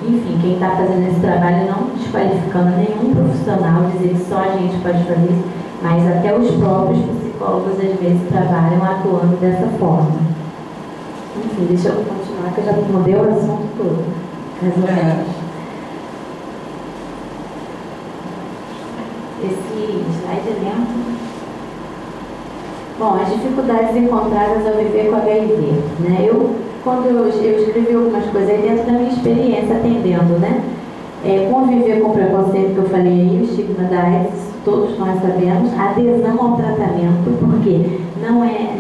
Enfim, quem está fazendo esse trabalho não desqualificando nenhum profissional, dizer que só a gente pode fazer isso, mas até os próprios psicólogos às vezes trabalham atuando dessa forma. Enfim, deixa eu continuar, que eu já mudei o assunto todo. Esse slide é lento. Bom, as dificuldades encontradas ao viver com HIV, né? Quando eu escrevi algumas coisas aí dentro da minha experiência atendendo, né? Conviver com o preconceito que eu falei aí, o estigma da AIDS, todos nós sabemos, adesão ao tratamento, porque não é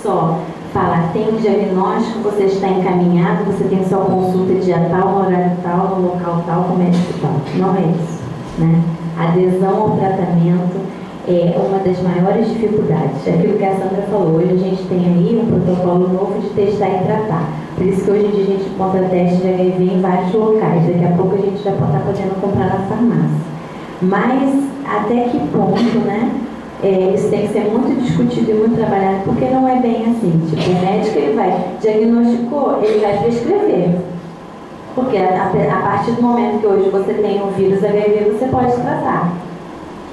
só falar, tem um diagnóstico, você está encaminhado, você tem sua consulta dia tal, no horário tal, no local tal, com médico tal. Não é isso, né? Adesão ao tratamento é uma das maiores dificuldades. Aquilo que a Sandra falou, hoje a gente tem aí um protocolo novo de testar e tratar. Por isso que hoje em dia a gente encontra testes de HIV em vários locais. Daqui a pouco a gente já está podendo comprar na farmácia. Mas até que ponto, né? Isso tem que ser muito discutido e muito trabalhado, porque não é bem assim. Tipo, o médico ele vai, diagnosticou, ele vai prescrever. Porque a partir do momento que hoje você tem o vírus HIV, você pode tratar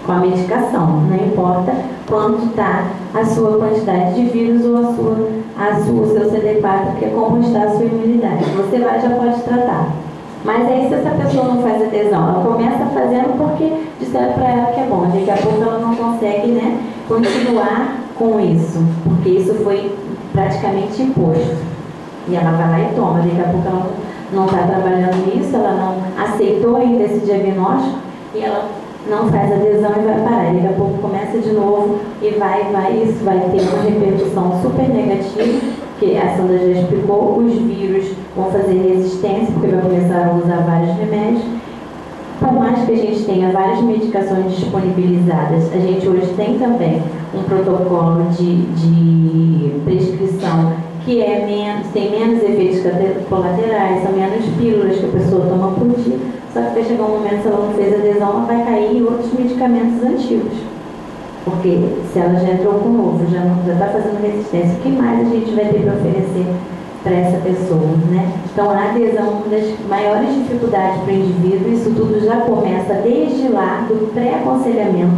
com a medicação, não importa quanto está a sua quantidade de vírus ou o seu CD4, que é como está a sua imunidade. Você já pode tratar. Mas aí se essa pessoa não faz adesão, ela começa fazendo porque disseram para ela que é bom, daqui a pouco ela não consegue, né, continuar com isso, porque isso foi praticamente imposto. E ela vai lá e toma, daqui a pouco ela não está trabalhando nisso, ela não aceitou ainda esse diagnóstico e ela não faz adesão e vai parar. Daqui a pouco começa de novo e isso vai ter uma repercussão super negativa, que a Sandra já explicou, os vírus vão fazer resistência, porque vai começar a usar vários remédios. Por mais que a gente tenha várias medicações disponibilizadas, a gente hoje tem também um protocolo de prescrição que tem menos efeitos colaterais, são menos pílulas que a pessoa toma por dia, só que vai chegar um momento, se ela não fez adesão, ela vai cair em outros medicamentos antigos. Porque se ela já entrou com o novo, já está fazendo resistência, o que mais a gente vai ter para oferecer para essa pessoa, né? Então, a adesão é uma das maiores dificuldades para o indivíduo. Isso tudo já começa desde lá, do pré-aconselhamento,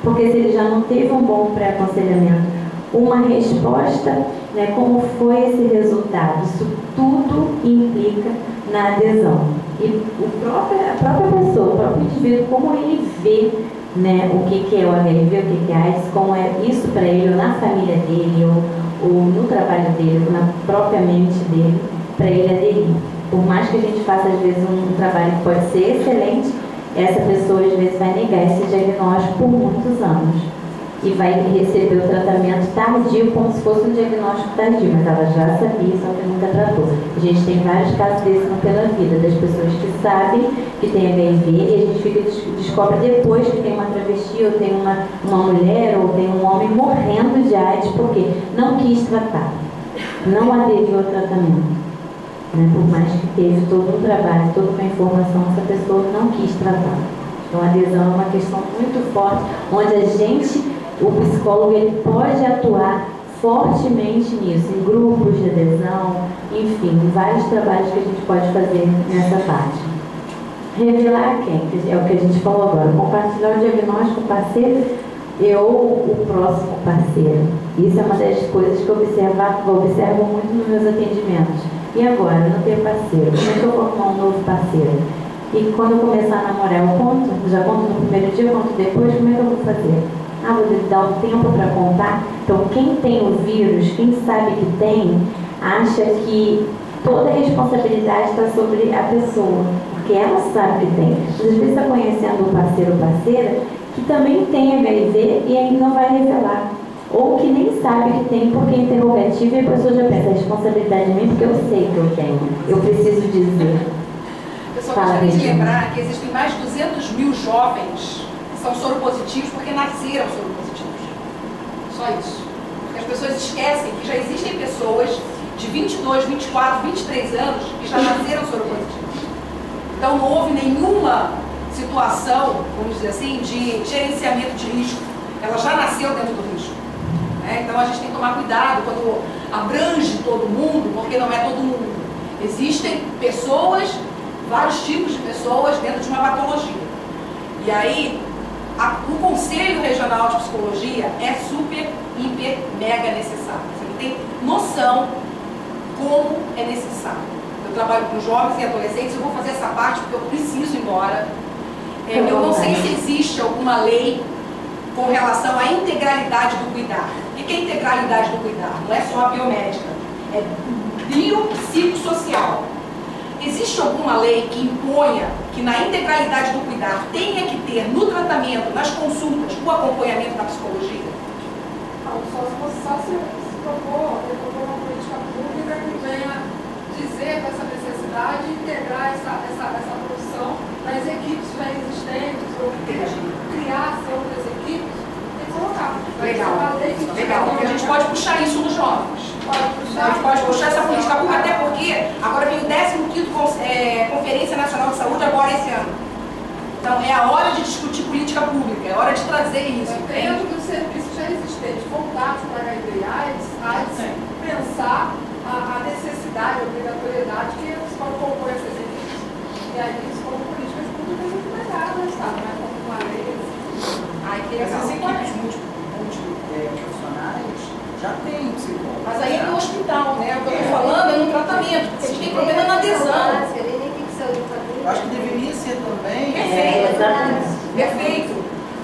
porque se ele já não teve um bom pré-aconselhamento, uma resposta, né, como foi esse resultado, isso tudo implica na adesão. E a própria pessoa, o próprio indivíduo, como ele vê, né, o que é o HIV, o que é a AIDS, como é isso para ele, ou na família dele, ou no trabalho dele, ou na própria mente dele, para ele aderir. Por mais que a gente faça, às vezes, um trabalho que pode ser excelente, essa pessoa, às vezes, vai negar esse diagnóstico por muitos anos. E vai receber o tratamento tardio, como se fosse um diagnóstico tardio, mas ela já sabia, só que nunca tratou. A gente tem vários casos desses pela vida, das pessoas que sabem que tem HIV e a gente descobre depois que tem uma travesti, ou tem uma mulher, ou tem um homem morrendo de AIDS, porque não quis tratar, não aderiu ao tratamento. Né? Por mais que teve todo um trabalho, toda uma informação, essa pessoa não quis tratar. Então a adesão é uma questão muito forte, onde o psicólogo ele pode atuar fortemente nisso, em grupos de adesão, enfim, vários trabalhos que a gente pode fazer nessa parte. Revelar quem? É o que a gente falou agora. Compartilhar o diagnóstico parceiro o próximo parceiro. Isso é uma das coisas que eu observo muito nos meus atendimentos. E agora, não ter parceiro? Como é que eu vou arrumar um novo parceiro? E quando eu começar a namorar, já conto no primeiro dia, conto depois, como é que eu vou fazer? Vou dar um tempo para contar. Então, quem tem o vírus, quem sabe que tem, acha que toda a responsabilidade está sobre a pessoa, porque ela sabe que tem. Às vezes está conhecendo o parceiro ou parceira que também tem HIV e ainda não vai revelar. Ou que nem sabe que tem porque é interrogativo e a pessoa já pensa, a responsabilidade de mim porque eu sei que eu tenho. Eu preciso dizer. Pessoal, gostaria de lembrar que existem mais de 200 mil jovens que são soropositivos porque nasceram soropositivos. Só isso. Porque as pessoas esquecem que já existem pessoas de 22, 24, 23 anos que já nasceram soropositivos. Então não houve nenhuma situação, vamos dizer assim, de gerenciamento de risco. Ela já nasceu dentro do risco. Então a gente tem que tomar cuidado quando abrange todo mundo, porque não é todo mundo. Existem pessoas, vários tipos de pessoas dentro de uma patologia. E aí, o Conselho Regional de Psicologia é super, hiper, mega necessário. Você não tem noção como é necessário. Eu trabalho com jovens e adolescentes, eu vou fazer essa parte porque eu preciso ir embora. Eu não sei se existe alguma lei com relação à integralidade do cuidar. O que é integralidade do cuidar? Não é só a biomédica, é biopsicossocial. Existe alguma lei que imponha que na integralidade do cuidar tenha que ter no tratamento, nas consultas, o acompanhamento da psicologia? Só se propor uma política pública que venha dizer com essa necessidade de integrar essa produção nas equipes já existentes, ou criar outras equipes e colocar. Legal, porque a gente pode puxar isso nos jovens. A gente pode puxar essa política pública, até porque agora vem o 15º Conferência Nacional de Saúde agora esse ano. Então é a hora de discutir política pública, é hora de trazer isso. Dentro dos serviços já existentes, voltados para HIV e AIDS, pensar a necessidade, a obrigatoriedade que eles vão compor essas equipes. E aí eles como políticas públicas implementadas, sabe? Mas como uma lei. Essas equipes multiprofissionais já tem psicólogo. Mas aí é no hospital, né? O que eu estou falando é no tratamento, porque vocês têm problema na adesão. Eu acho que deveria ser também. Perfeito. Perfeito.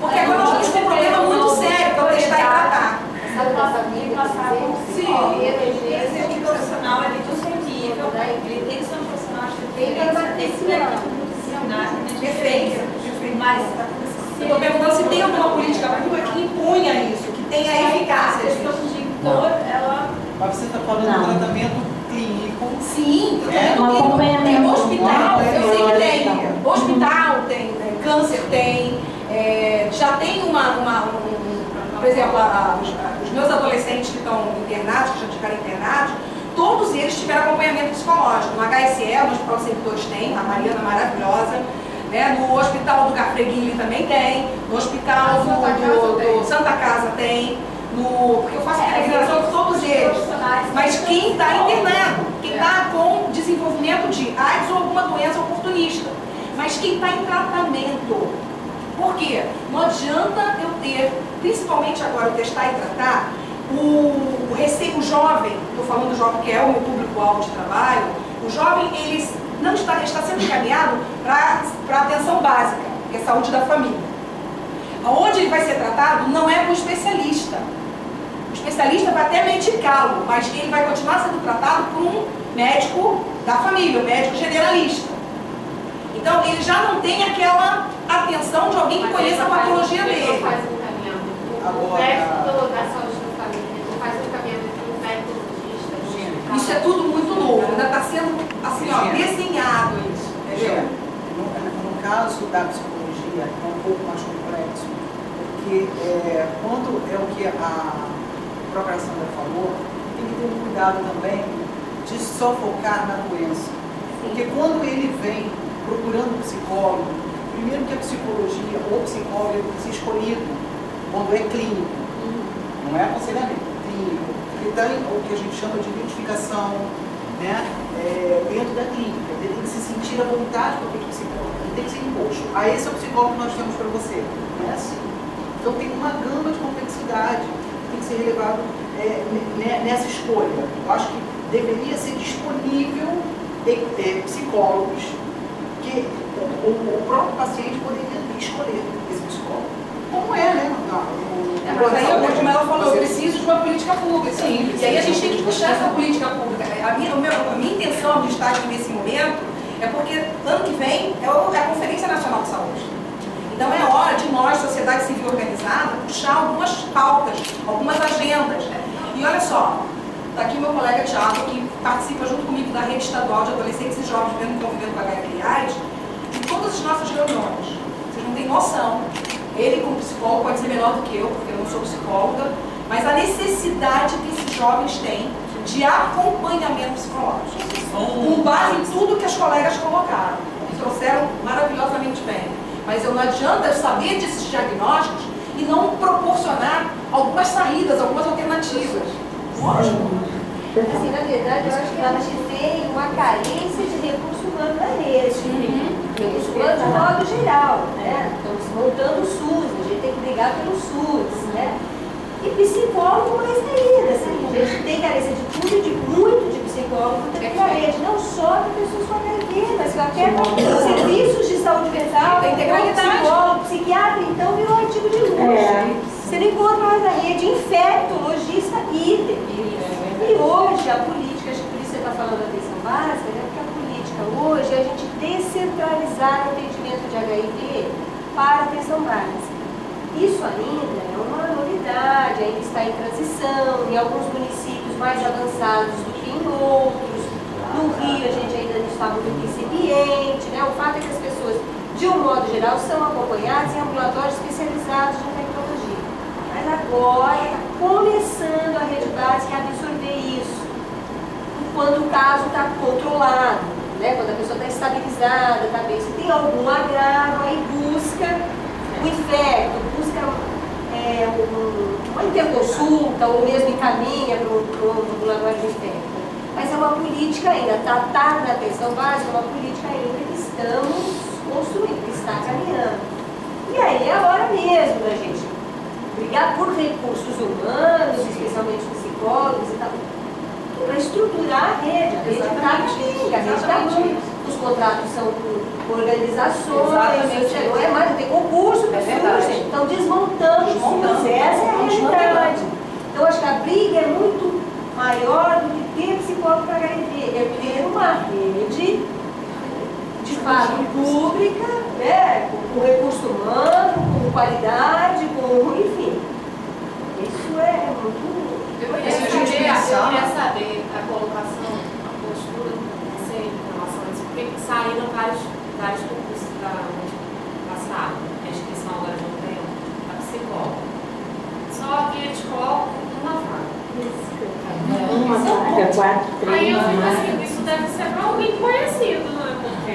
Porque agora nós vamos ter um problema muito sério para testar e tratar. Sim, esse profissional ali do seu nível, ele tem que ser um profissional de referência. Perfeito. Mas eu estou perguntando se tem alguma política pública que impunha isso, que tenha eficácia. Mas você está falando do tratamento clínico. Sim, tratamento clínico. Tem hospital, eu sei que tem. Hospital tem, câncer tem, já tem por exemplo, os meus adolescentes que estão internados, que já tiveram internados, todos eles tiveram acompanhamento psicológico. No HSE, no Hospital dos Servidores tem, a Mariana maravilhosa. Né? No Hospital do Gafreguili também tem, no Hospital do Santa Casa tem, porque eu faço peregrinação com todos eles. Mas quem está internado, quem está com desenvolvimento de AIDS ou alguma doença oportunista, mas quem está em tratamento. Por quê? Não adianta eu ter, principalmente agora, o testar e tratar, o jovem, estou falando do jovem que é o meu público-alvo de trabalho, o jovem, ele está sendo encaminhado para a atenção básica, que é a saúde da família. Onde ele vai ser tratado não é com o especialista. O especialista vai até medicá-lo, mas ele vai continuar sendo tratado por um médico da família, um médico generalista. Então, ele já não tem aquela atenção de alguém que conheça a patologia dele. Ele não faz um encaminhamento. O médico da saúde da família não faz um encaminhamento para um médico. Isso é tudo muito novo, ainda está sendo assim, ó, desenhado isso. No caso da psicologia, é um pouco mais complexo, porque quando é o que a própria Sandra falou, tem que ter um cuidado também de só focar na doença. Porque quando ele vem procurando psicólogo, primeiro que a psicologia ou psicólogo tem que ser escolhido quando é clínico, não é aconselhamento, clínico. Porque tem o que a gente chama de identificação, né, dentro da clínica. Ele tem que se sentir à vontade com aquele psicólogo, ele tem que ser imposto. Esse é o psicólogo que nós temos para você. Não é assim. Então tem uma gama de complexidade que tem que ser relevado nessa escolha. Eu acho que deveria ser disponível psicólogos que o próprio paciente poderia escolher esse psicólogo. Como é, né? Mas aí, como ela falou, eu preciso de uma política pública. Sim. E aí a gente tem que puxar essa política pública. A minha intenção de estar aqui nesse momento é porque ano que vem é a Conferência Nacional de Saúde. Então é hora de nós, sociedade civil organizada, puxar algumas pautas, algumas agendas. E olha só, está aqui meu colega Thiago, que participa junto comigo da Rede Estadual de Adolescentes e Jovens Convivendo com HIV e AIDS, em todas as nossas reuniões. Vocês não têm noção. Ele, como psicólogo, pode ser melhor do que eu, porque eu não sou psicóloga, mas a necessidade que esses jovens têm de acompanhamento psicológico, com base em tudo que as colegas colocaram, que trouxeram maravilhosamente bem. Mas não adianta eu saber desses diagnósticos e não proporcionar algumas saídas, algumas alternativas. Lógico. Assim, na verdade, eu acho que ela tem uma carência de recurso humano na rede. Recurso humano de modo geral, né? Estamos montando o SUS, a gente tem que brigar pelo SUS, né? E psicólogo mais ainda, assim, a gente tem carência de tudo, de muito de psicólogo dentro da rede, não só de pessoas com HIV, mas até serviços de saúde mental, tem psicólogo, psiquiatra, então virou artigo de luxo. Você não encontra mais na rede, infectologista, idem. E hoje a política, acho que por isso você está falando da atenção básica, né? Porque a política hoje é a gente descentralizar o atendimento de HIV para a atenção básica. Isso ainda é uma novidade, ainda está em transição, em alguns municípios mais avançados do que em outros. No Rio a gente ainda está muito incipiente, né? O fato é que as pessoas, de um modo geral, são acompanhadas em ambulatórios especializados em tecnologia. Mas agora está começando a rede básica a absorver isso, quando o caso está controlado, né? Quando a pessoa está estabilizada, está bem. Se tem algum agravo, aí busca o infecto, busca uma interconsulta ou mesmo encaminha para o ambulatório de infecto. Mas é uma política ainda, tratar da atenção básica é uma política ainda que estamos construindo, que está caminhando. E aí é a hora mesmo da gente brigar por recursos humanos, especialmente psicólogos e tal, para estruturar a rede está bem, a rede está ruim. Os contratos são por organizações, não é mais, não tem concurso, gente. Então desmontamos, essa é a realidade. Então acho que a briga é muito maior do que ter psicólogo para HIV, é ter uma rede de fato pública, né, com recurso humano, com qualidade, com, enfim. Isso é muito. Eu queria saber a colocação, a postura do conselho em relação a isso, porque saíram vários concursos da passado, a inscrição agora de novembro, a psicóloga. Só que eles colocam uma vaga. Uma vaga, 4, 3. Aí eu fico assim, isso deve ser para alguém conhecido, não é? Porque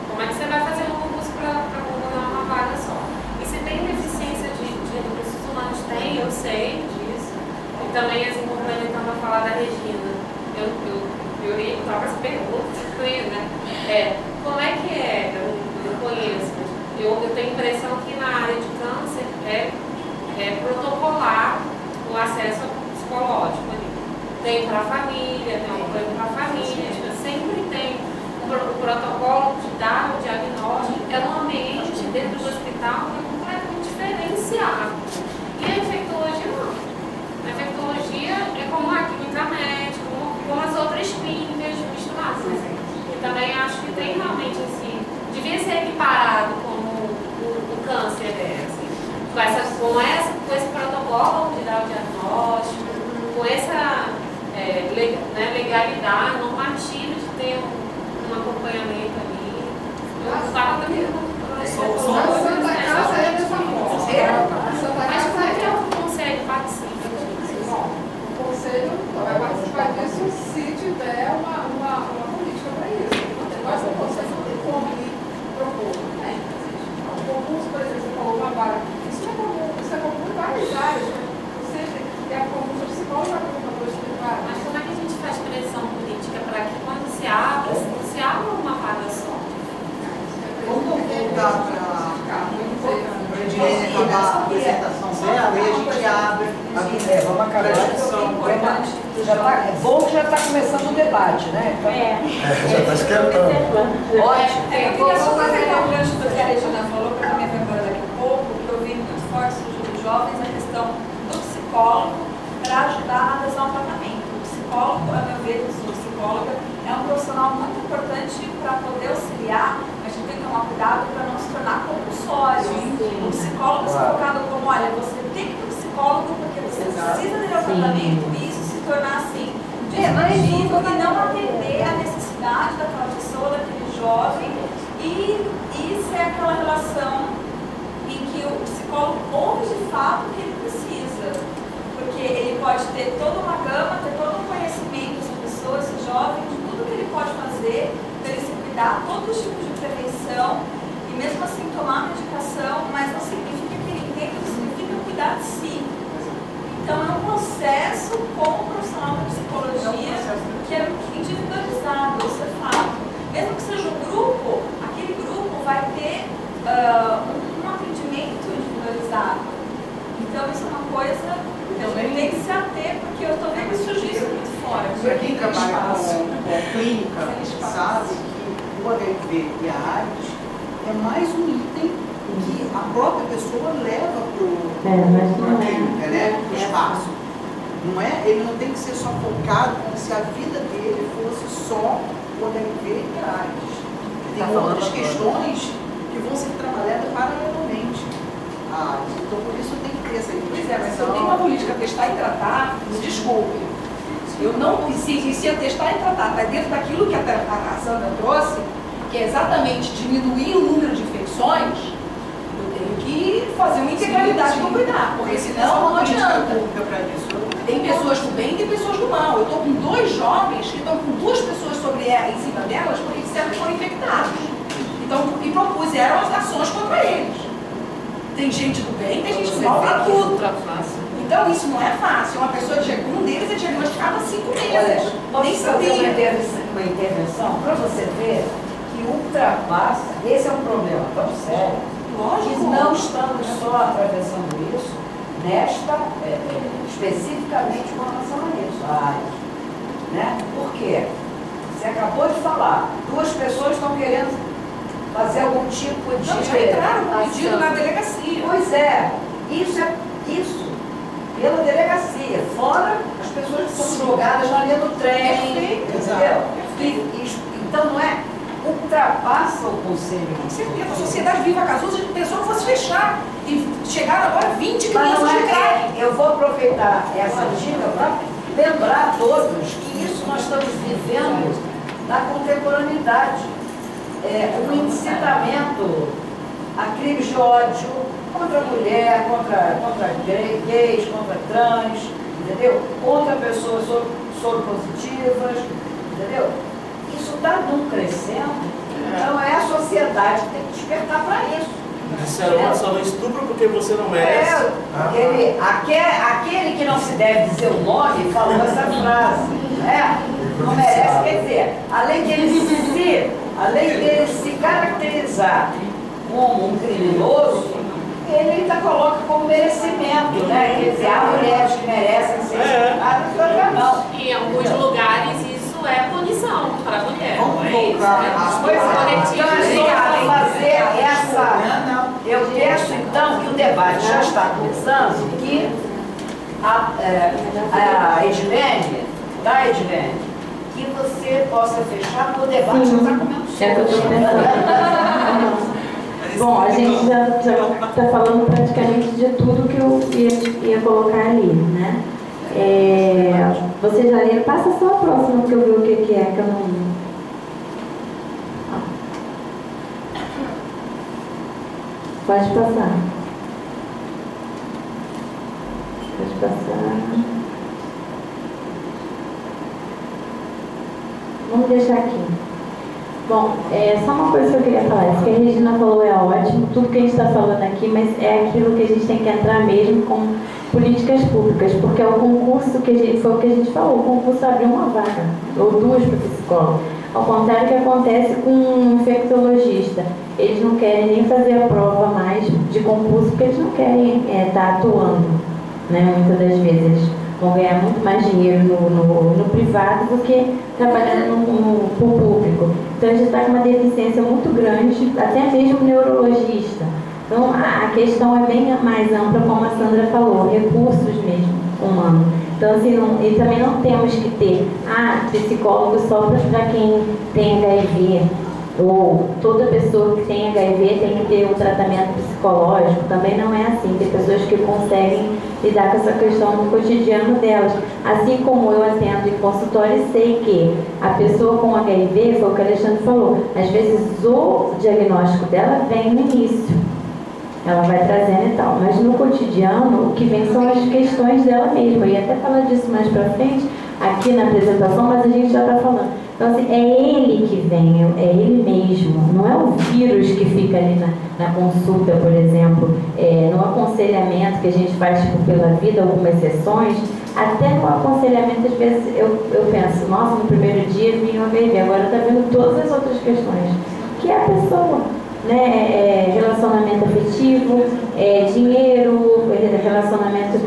como é que você vai fazer um concurso para concorrer uma vaga só? E se tem deficiência de recursos humanos, tem, eu sei disso. E também, assim, complementando a falar da Regina, eu ia trocar essa pergunta, né? Como é que é? Eu não conheço, mas eu tenho a impressão que na área de câncer é protocolar o acesso psicológico ali. Tem para a família, tem um apoio para a família, sempre tem o protocolo de dar o diagnóstico, é um ambiente dentro do hospital que é completamente diferenciado. E a infectologia não. A infectologia é como a clínica médica, como as outras clínicas misturadas. E também acho que tem realmente assim, devia ser equiparado como o câncer assim, com esse protocolo de dar o diagnóstico, com essa legalidade normativa de ter um acompanhamento ali. Eu estava também Santa Casa é dessa forma. Mas como é que o conselho participa disso? Bom, o conselho vai participar disso se tiver uma política para isso. Mas o conselho não tem como lhe propor. O concurso, por exemplo, você falou uma vaga. Isso é comum em várias áreas. Você é comum para psicólogo, é comum para hospital. Mas como é que a gente faz pressão política para que quando se abra uma vaga só? Vamos voltar para a Edilene acabar a apresentação dela e a gente abre. Vamos acabar. É bom que já está começando o debate, né? Então, já está esquentando. Ótimo. Eu queria só aproveitar o gancho do que a Regina falou, para também lembrar daqui a pouco, que eu vi muito forte surgir dos jovens a questão do psicólogo para ajudar a adesão ao tratamento. O psicólogo, a meu ver, eu sou psicóloga, é um profissional muito importante para poder auxiliar, mas a gente tem que tomar cuidado para não se tornar compulsório. O psicólogo se colocado como, olha, você tem que ir para o psicólogo porque você precisa ter o tratamento e isso se tornar assim, disruptivo e não atender a necessidade daquela pessoa, daquele jovem e ser aquela relação em que o psicólogo ouve de fato o que ele precisa. Porque ele pode ter toda uma gama, ter todo um conhecimento, essa pessoa, esse jovem, de tudo que ele pode fazer para ele se cuidar, todos os tipos de prevenção, e mesmo assim tomar medicação, mas não significa que ele entenda, não significa cuidar de si. Então é um processo com o profissional da psicologia que é individualizado, isso é fato. Mesmo que seja um grupo, aquele grupo vai ter um atendimento individualizado. Então isso é uma coisa que a gente tem que se ater, porque eu estou vendo isso muito fora. Para quem trabalha com clínica, sabe que o HIV e a AIDS é mais um item que a própria pessoa leva para a clínica, né? Para o espaço. Não é? Ele não tem que ser só focado como se a vida dele fosse só o HIV e a AIDS. Tem outras questões que vão ser trabalhadas paralelamente. Então, por isso tem que ter essa educação. Pois é, mas se eu tenho uma política testar e tratar, me desculpe. Eu não, se eu testar e tratar está dentro daquilo que a Sandra trouxe, que é exatamente diminuir o número de infecções, eu tenho que fazer uma integralidade para cuidar, porque senão não adianta. Tem pessoas do bem e tem pessoas do mal. Eu estou com 2 jovens que estão com 2 pessoas em cima delas porque disseram que foram infectados. Então, e propuseram as ações contra eles. Tem gente do bem, tem gente do mal, tem tudo. Então isso não é fácil. Uma pessoa, um deles é diagnosticado há 5 meses. Nem sabia. Uma intervenção para você ver que ultrapassa, esse é um problema tão sério, que não estamos só atravessando isso especificamente com relação a isso. Né? Por quê? Você acabou de falar, 2 pessoas estão querendo fazer algum tipo de... Não, já entraram com pedido na delegacia. Pois é, isso, pela delegacia, fora as pessoas que são jogadas na linha do trem, entendeu? Então não é, ultrapassa o conselho. Com certeza, a sociedade Viva Casusa pensou que fosse fechar, e chegaram agora 20 crianças de crack. Eu vou aproveitar essa dica para lembrar a todos que isso nós estamos vivendo na contemporaneidade. Um incitamento a crimes de ódio contra a mulher, contra gays, contra trans, entendeu? Contra pessoas soropositivas, entendeu? Isso está crescendo, então é a sociedade que tem que despertar para isso. Disseram, só não estupro porque você não merece. Aquele que não se deve dizer o nome falou essa frase, né? Não merece, quer dizer, além dele se caracterizar como um criminoso, ele ainda coloca como merecimento, né? Quer dizer, há mulheres que merecem ser estupradas e outras não. E em alguns lugares isso é punição para a mulher. Vamos não é isso, voltar né? às Então, assim, fazer essa... Eu peço, então, que o debate já está começando, que a Edilene, que você possa fechar no debate já está começando. É o que eu estou pensando. Bom, a gente já está falando praticamente de tudo que eu ia colocar ali, né? Vocês já leram? Passa só a próxima que eu vi o que é, que eu não... Pode passar. Pode passar. Vamos deixar aqui. Bom, só uma coisa que eu queria falar. Isso que a Regina falou é ótimo, tudo que a gente está falando aqui, mas é aquilo que a gente tem que entrar mesmo com políticas públicas, porque é o concurso foi o que a gente falou, o concurso abriu uma vaga, ou 2 para psicólogo. Ao contrário do que acontece com um infectologista. Eles não querem nem fazer a prova mais de concurso, porque eles não querem estar atuando, né? Muitas das vezes eles vão ganhar muito mais dinheiro no privado do que trabalhando no público. Então a gente está com uma deficiência muito grande, até mesmo neurologista. Então a questão é bem mais ampla, como a Sandra falou, recursos mesmo humanos. Então assim, e também não temos que ter psicólogo só para quem tem HIV, ou toda pessoa que tem HIV tem que ter um tratamento psicológico. Também não é assim. Tem pessoas que conseguem lidar com essa questão no cotidiano delas. Assim como eu atendo em consultório e sei que a pessoa com HIV, foi o que a Alexandre falou, às vezes o diagnóstico dela vem no início, ela vai trazendo e tal, mas no cotidiano o que vem são as questões dela mesma. Eu ia até falar disso mais pra frente aqui na apresentação, mas a gente já está falando. Então assim, é ele que vem, é ele mesmo, não é o vírus que fica fica ali na consulta, por exemplo, no aconselhamento que a gente faz tipo, pela vida, algumas sessões, até no aconselhamento, às vezes, eu penso, nossa, no primeiro dia vinha o HIV, agora está vendo todas as outras questões, que é a pessoa, né? Relacionamento afetivo, dinheiro, relacionamento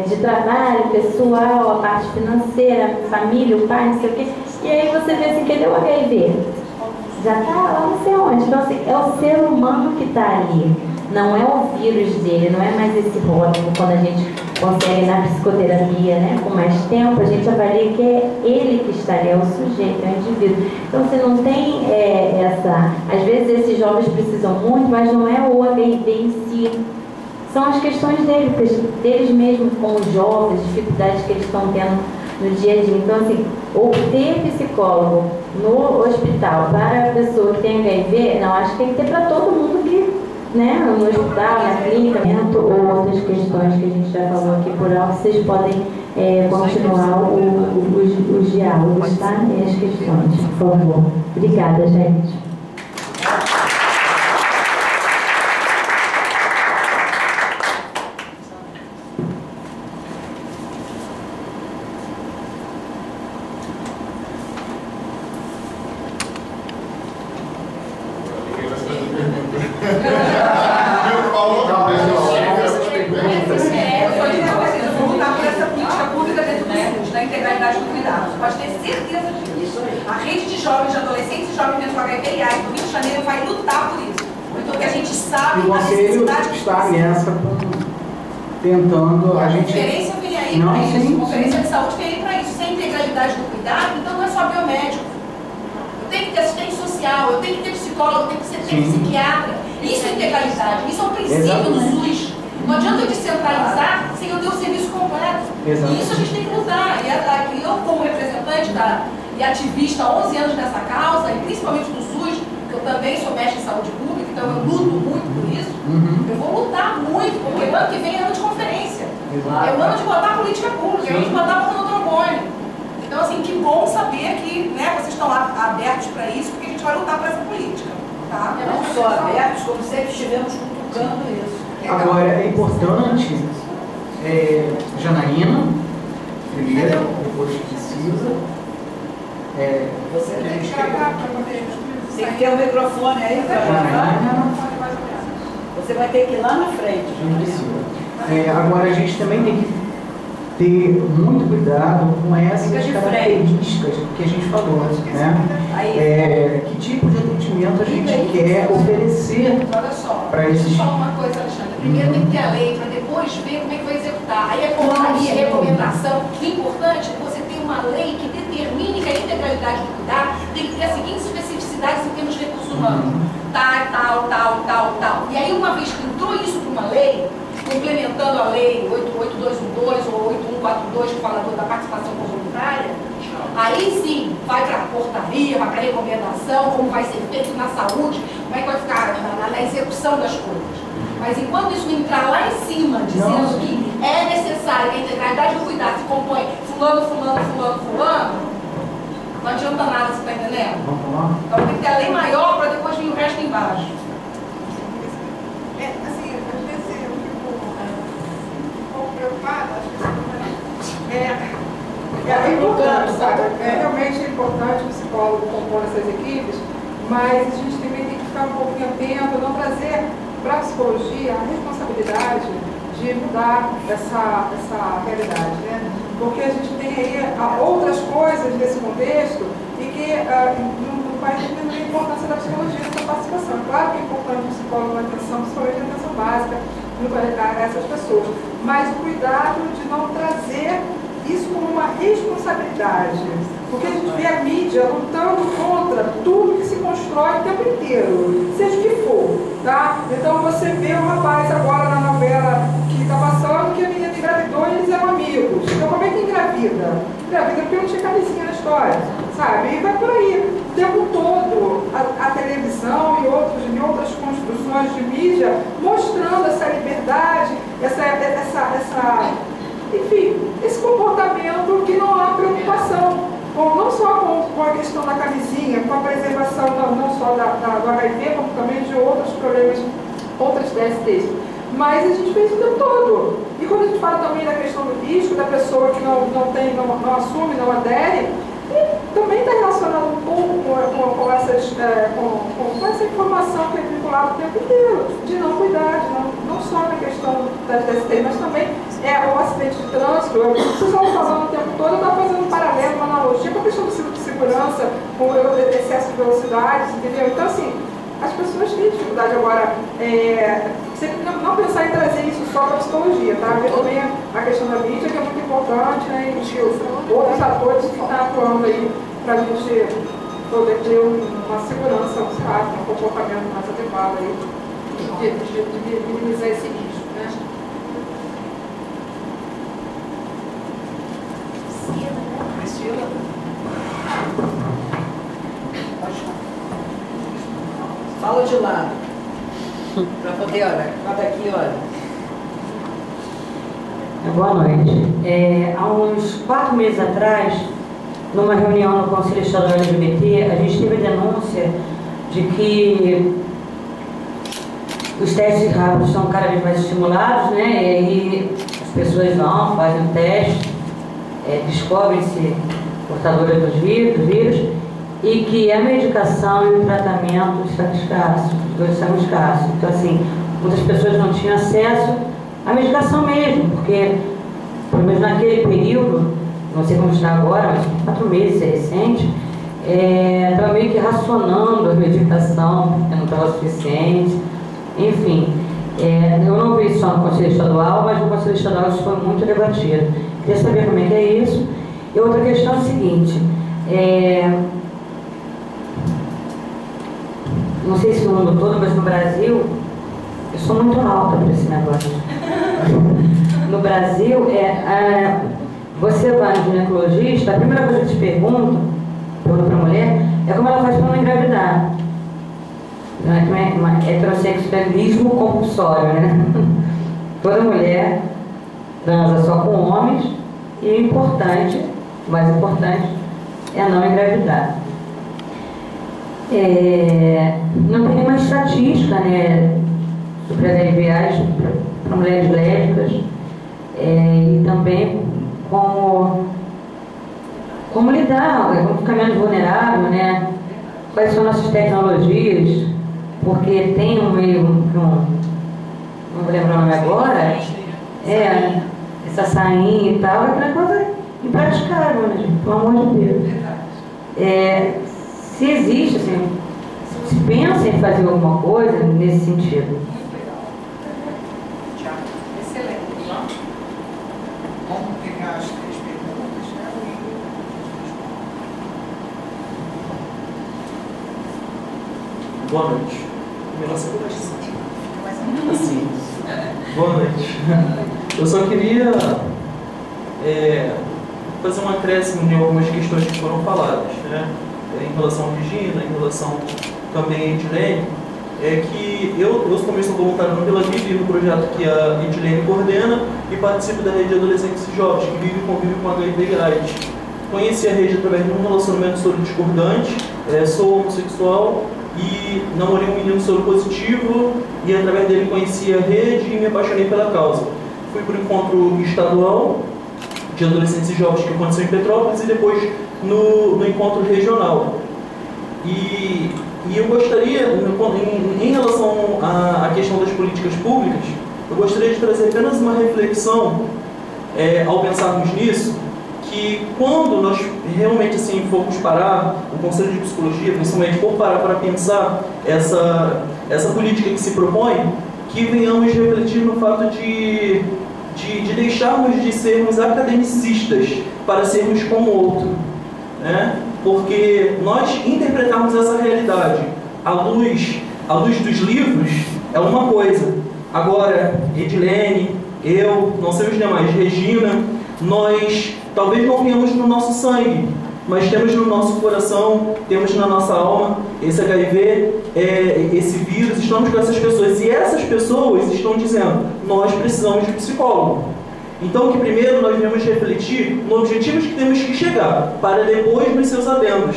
de trabalho, pessoal, a parte financeira, família, o pai, não sei o quê. E aí você vê assim, cadê o HIV? Já está lá não sei onde. Então, assim, é o ser humano que está ali. Não é o vírus dele, não é mais esse rótulo. Quando a gente consegue na psicoterapia, né, com mais tempo, a gente avalia que é ele que está ali, é o sujeito, é o indivíduo. Então, você não tem essa... Às vezes, esses jovens precisam muito, mas não é o HIV em si. São as questões deles mesmos com os jovens, as dificuldades que eles estão tendo no dia a dia. Então, assim, ter psicólogo no hospital para a pessoa que tem HIV, não, acho que tem que ter para todo mundo que, né, no hospital, na clínica, ou outras questões que a gente já falou aqui por alto, vocês podem continuar os diálogos, tá? E as questões, por favor. Obrigada, gente. Tentando, a gente... Conferência vem aí para isso, conferência de saúde vem aí para isso. Sem integralidade do cuidado, então não é só biomédico. Eu tenho que ter assistente social, eu tenho que ter psicólogo, eu tenho que ter psiquiatra. Isso é integralidade, isso é um princípio do SUS. Não adianta eu descentralizar sem eu ter o serviço completo. Exatamente. E isso a gente tem que lutar. E eu, como representante e ativista há 11 anos nessa causa, e principalmente do SUS, que eu também sou mestre em saúde pública, então eu luto muito por isso, eu vou lutar muito, porque o ano que vem é ano de conferência. É o ano de botar a política pública, é o ano de botar a boca no trombone. Então, assim, que bom saber que, né, vocês estão abertos para isso, porque a gente vai lutar para essa política. Tá? Não só abertos, como sempre estivemos cutucando isso. Agora, é importante, Janaína, primeiro, depois precisa. Você tem que gravar para poder... Tem que ter o microfone aí para gravar. Você vai ter que ir lá na frente. Agora, a gente também tem que ter muito cuidado com essas características que a gente falou, né? Que tipo de atendimento a gente quer oferecer para esses... Deixa eu falar uma coisa, Alexandre. Primeiro tem que ter a lei, para depois ver como é que vai executar. Aí a portaria, a recomendação. O importante é que você tenha uma lei que determine que a integralidade do cuidado tem que ter as seguintes especificidades em termos de recursos humanos. Tal. E aí, uma vez que entrou isso para uma lei, implementando a lei 88212 ou 8142, que fala da participação voluntária, aí sim vai para a portaria, vai para a recomendação, como vai ser feito na saúde, como é que vai ficar na execução das coisas. Mas enquanto isso não entrar lá em cima, dizendo que é necessário que a integralidade do cuidado se compõe fulano, não adianta nada, você está entendendo? Então tem que ter a lei maior para depois vir o resto embaixo. Assim, às vezes eu fico um pouco preocupada, acho que é importante, sabe? É realmente importante o psicólogo compor essas equipes, mas a gente também tem que ficar um pouquinho atento, não trazer para a psicologia a responsabilidade de mudar essa realidade, né? Porque a gente tem aí outras coisas nesse contexto e que não vai entender a importância da psicologia nessa participação. Claro que é importante o psicólogo na atenção, principalmente na atenção básica, a essas pessoas, mas o cuidado de não trazer isso como uma responsabilidade, porque a gente vê a mídia lutando contra tudo que se constrói o tempo inteiro, seja o que for, tá? Então você vê um rapaz agora na novela que está passando que a menina engravidou e eles eram amigos. Então como é que engravida? Engravida porque não tinha camisinha na história, sabe? E vai por aí, o tempo todo, a televisão e outras construções de mídia mostrando essa liberdade, enfim, esse comportamento que não há preocupação, não só com a questão da camisinha, com a preservação não só do HIV, como também de outros problemas, outras DSTs. Mas a gente fez o tempo todo. E quando a gente fala também da questão do risco, da pessoa que não assume, não adere, também está relacionado um pouco com essa informação que é vinculada o tempo inteiro, de não cuidar, não só na questão das DST, mas também o acidente de trânsito. Vocês estão falando o tempo todo, eu estava fazendo um paralelo, uma analogia com a questão do cinto de segurança, com o excesso de velocidade, entendeu? Então, assim, as pessoas têm dificuldade agora, não pensar em trazer isso só para a psicologia, tá? Ver também a questão da mídia, que é muito importante, né? E outros atores que estão atuando aí para a gente poder ter uma segurança, um comportamento mais adequado aí, de minimizar esse risco, né? Priscila? Fala de lado, para poder, olha, cada aqui, olha. Boa noite. Há uns 4 meses atrás, numa reunião no Conselho Estadual LGBT, a gente teve a denúncia de que os testes rápidos são cada vez mais estimulados, né? E aí as pessoas vão, fazem o teste, descobrem-se portadoras do vírus, e que a medicação e o tratamento estão escassos, os dois são escassos. Então, assim, muitas pessoas não tinham acesso à medicação mesmo, porque, pelo menos naquele período, não sei como está agora, mas 4 meses, é recente, estava meio que racionando a medicação, porque não estava suficiente, enfim. Eu não vi isso só no Conselho Estadual, mas no Conselho Estadual isso foi muito debatido. Queria saber como é que é isso. E outra questão é a seguinte, não sei se no mundo todo, mas no Brasil, eu sou muito alta para esse negócio. No Brasil, você vai no ginecologista, a primeira coisa que te pergunta para a mulher é como ela faz para não engravidar. É heterossexualismo compulsório, né? Toda mulher transa só com homens e o mais importante é não engravidar. Não tem nenhuma estatística, né, sobre HIV/AIDS para mulheres lésbicas, e também como lidar, como ficar menos vulnerável, né? Quais são nossas tecnologias, porque tem um meio, não vou lembrar o nome agora, essa sainha e tal, é aquela coisa impraticável, né, gente? Pelo amor de Deus. Se existe, assim, se pensa em fazer alguma coisa nesse sentido. Muito legal. Tiago, excelente. Vamos pegar as 3 perguntas, né? Boa noite. Assim, boa noite. Eu só queria fazer um acréscimo em algumas questões que foram faladas, né? Em relação à Regina, em relação também a Edilene, que eu também sou voluntário no Vila Vive, no projeto que a Edilene coordena, e participo da rede de adolescentes e jovens que vivem e convivem com HIV e AIDS. Conheci a rede através de um relacionamento soro-discordante, sou homossexual e namorei um menino soro-positivo, e através dele conheci a rede e me apaixonei pela causa. Fui para o encontro estadual de adolescentes e jovens que aconteceu em Petrópolis e depois no encontro regional. E eu gostaria, em relação à questão das políticas públicas, eu gostaria de trazer apenas uma reflexão ao pensarmos nisso, que quando nós realmente assim formos parar, o Conselho de Psicologia principalmente for parar para pensar essa política que se propõe, que venhamos refletir no fato de deixarmos de sermos academicistas para sermos como o outro, né? Porque nós interpretarmos essa realidade à luz dos livros é uma coisa. Agora, Edilene, eu, não sei os demais, Regina, nós talvez não tenhamos no nosso sangue, mas temos no nosso coração, temos na nossa alma esse HIV, esse vírus, estamos com essas pessoas. E essas pessoas estão dizendo, nós precisamos de psicólogo. Então, que primeiro nós devemos refletir nos objetivos que temos que chegar, para depois nos seus adendos.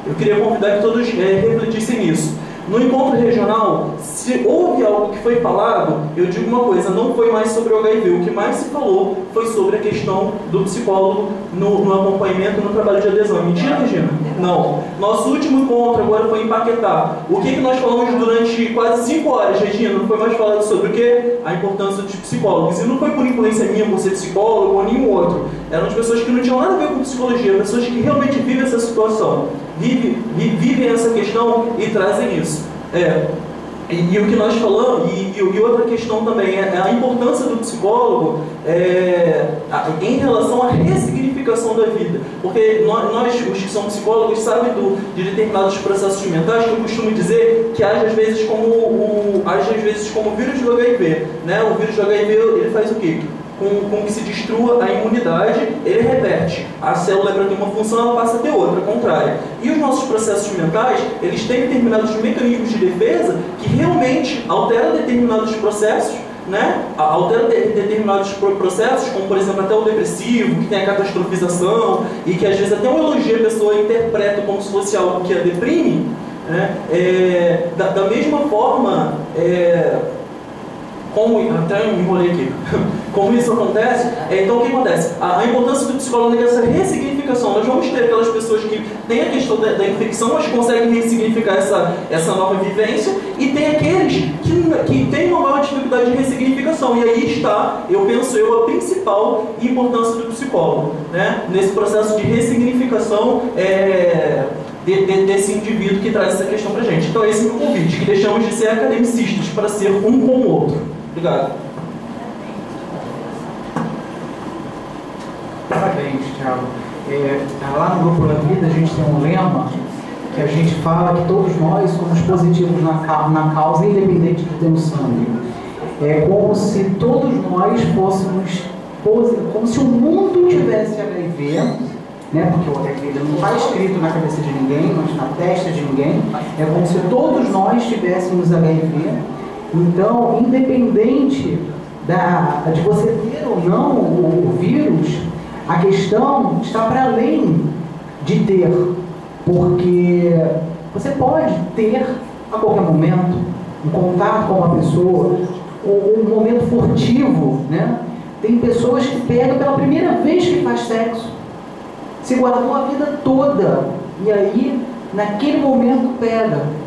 Eu queria convidar que todos refletissem nisso. No encontro regional, se houve algo que foi falado, eu digo uma coisa, não foi mais sobre o HIV. O que mais se falou foi sobre a questão do psicólogo no acompanhamento, no trabalho de adesão. Mentira, Regina? Não. Nosso último encontro agora foi em Paquetá. O que nós falamos durante quase 5 horas, Regina? Não foi mais falado sobre o quê? A importância dos psicólogos. E não foi por influência minha, por ser psicólogo ou nenhum outro. Eram as pessoas que não tinham nada a ver com psicologia, pessoas que realmente vivem essa situação. Vivem essa questão e trazem isso. E o que nós falamos, e outra questão também, é a importância do psicólogo em relação à ressignificação da vida. Porque nós os que somos psicólogos, sabem de determinados processos mentais que eu costumo dizer que age às vezes como o vírus do HIV. Né? O vírus do HIV, ele faz o quê? Com que se destrua a imunidade, ele reverte. A célula, para ter uma função, ela passa a ter outra, contrária. E os nossos processos mentais, eles têm determinados mecanismos de defesa que realmente alteram determinados processos, né? Alteram determinados processos, como por exemplo até o depressivo, que tem a catastrofização, e que às vezes até um elogio a pessoa interpreta como se fosse algo que a deprime, né? Da mesma forma, até eu me enrolei aqui. Como isso acontece, então o que acontece? A importância do psicólogo nessa ressignificação. Nós vamos ter aquelas pessoas que têm a questão da infecção, mas conseguem ressignificar essa nova vivência, e tem aqueles que têm uma maior dificuldade de ressignificação. E aí está, eu penso, a principal importância do psicólogo, né? Nesse processo de ressignificação desse indivíduo que traz essa questão pra gente. Então esse é o meu convite, que deixamos de ser academicistas para ser um com o outro. Obrigado. Parabéns, Thiago. Lá no Grupo da Vida a gente tem um lema que a gente fala que todos nós somos positivos na causa, independente de ter sangue. É como se todos nós fôssemos, como se o mundo tivesse HIV, né? Porque o HIV não está escrito na cabeça de ninguém, não está na testa de ninguém. É como se todos nós tivéssemos HIV. Então, independente de você ter ou não o vírus, a questão está para além de ter, porque você pode ter a qualquer momento um contato com uma pessoa, ou um momento furtivo, né? Tem pessoas que pegam pela primeira vez que faz sexo, se guardou a vida toda, e aí, naquele momento, pega.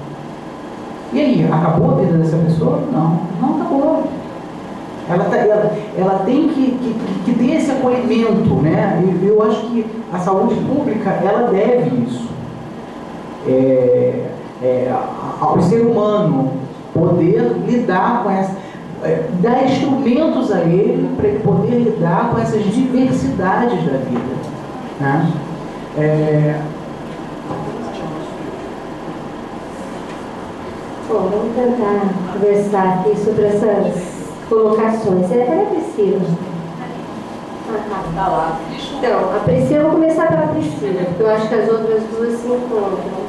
E aí, acabou a vida dessa pessoa? Não acabou. Ela tem que ter esse acolhimento, né? E eu acho que a saúde pública, ela deve isso. Ao ser humano poder lidar com essa... dar instrumentos a ele para ele poder lidar com essas diversidades da vida, né? Bom, vamos tentar conversar aqui sobre essas colocações. Será que ela é Priscila? Tá lá. Então, a Priscila, eu vou começar pela Priscila, porque eu acho que as outras duas se encontram.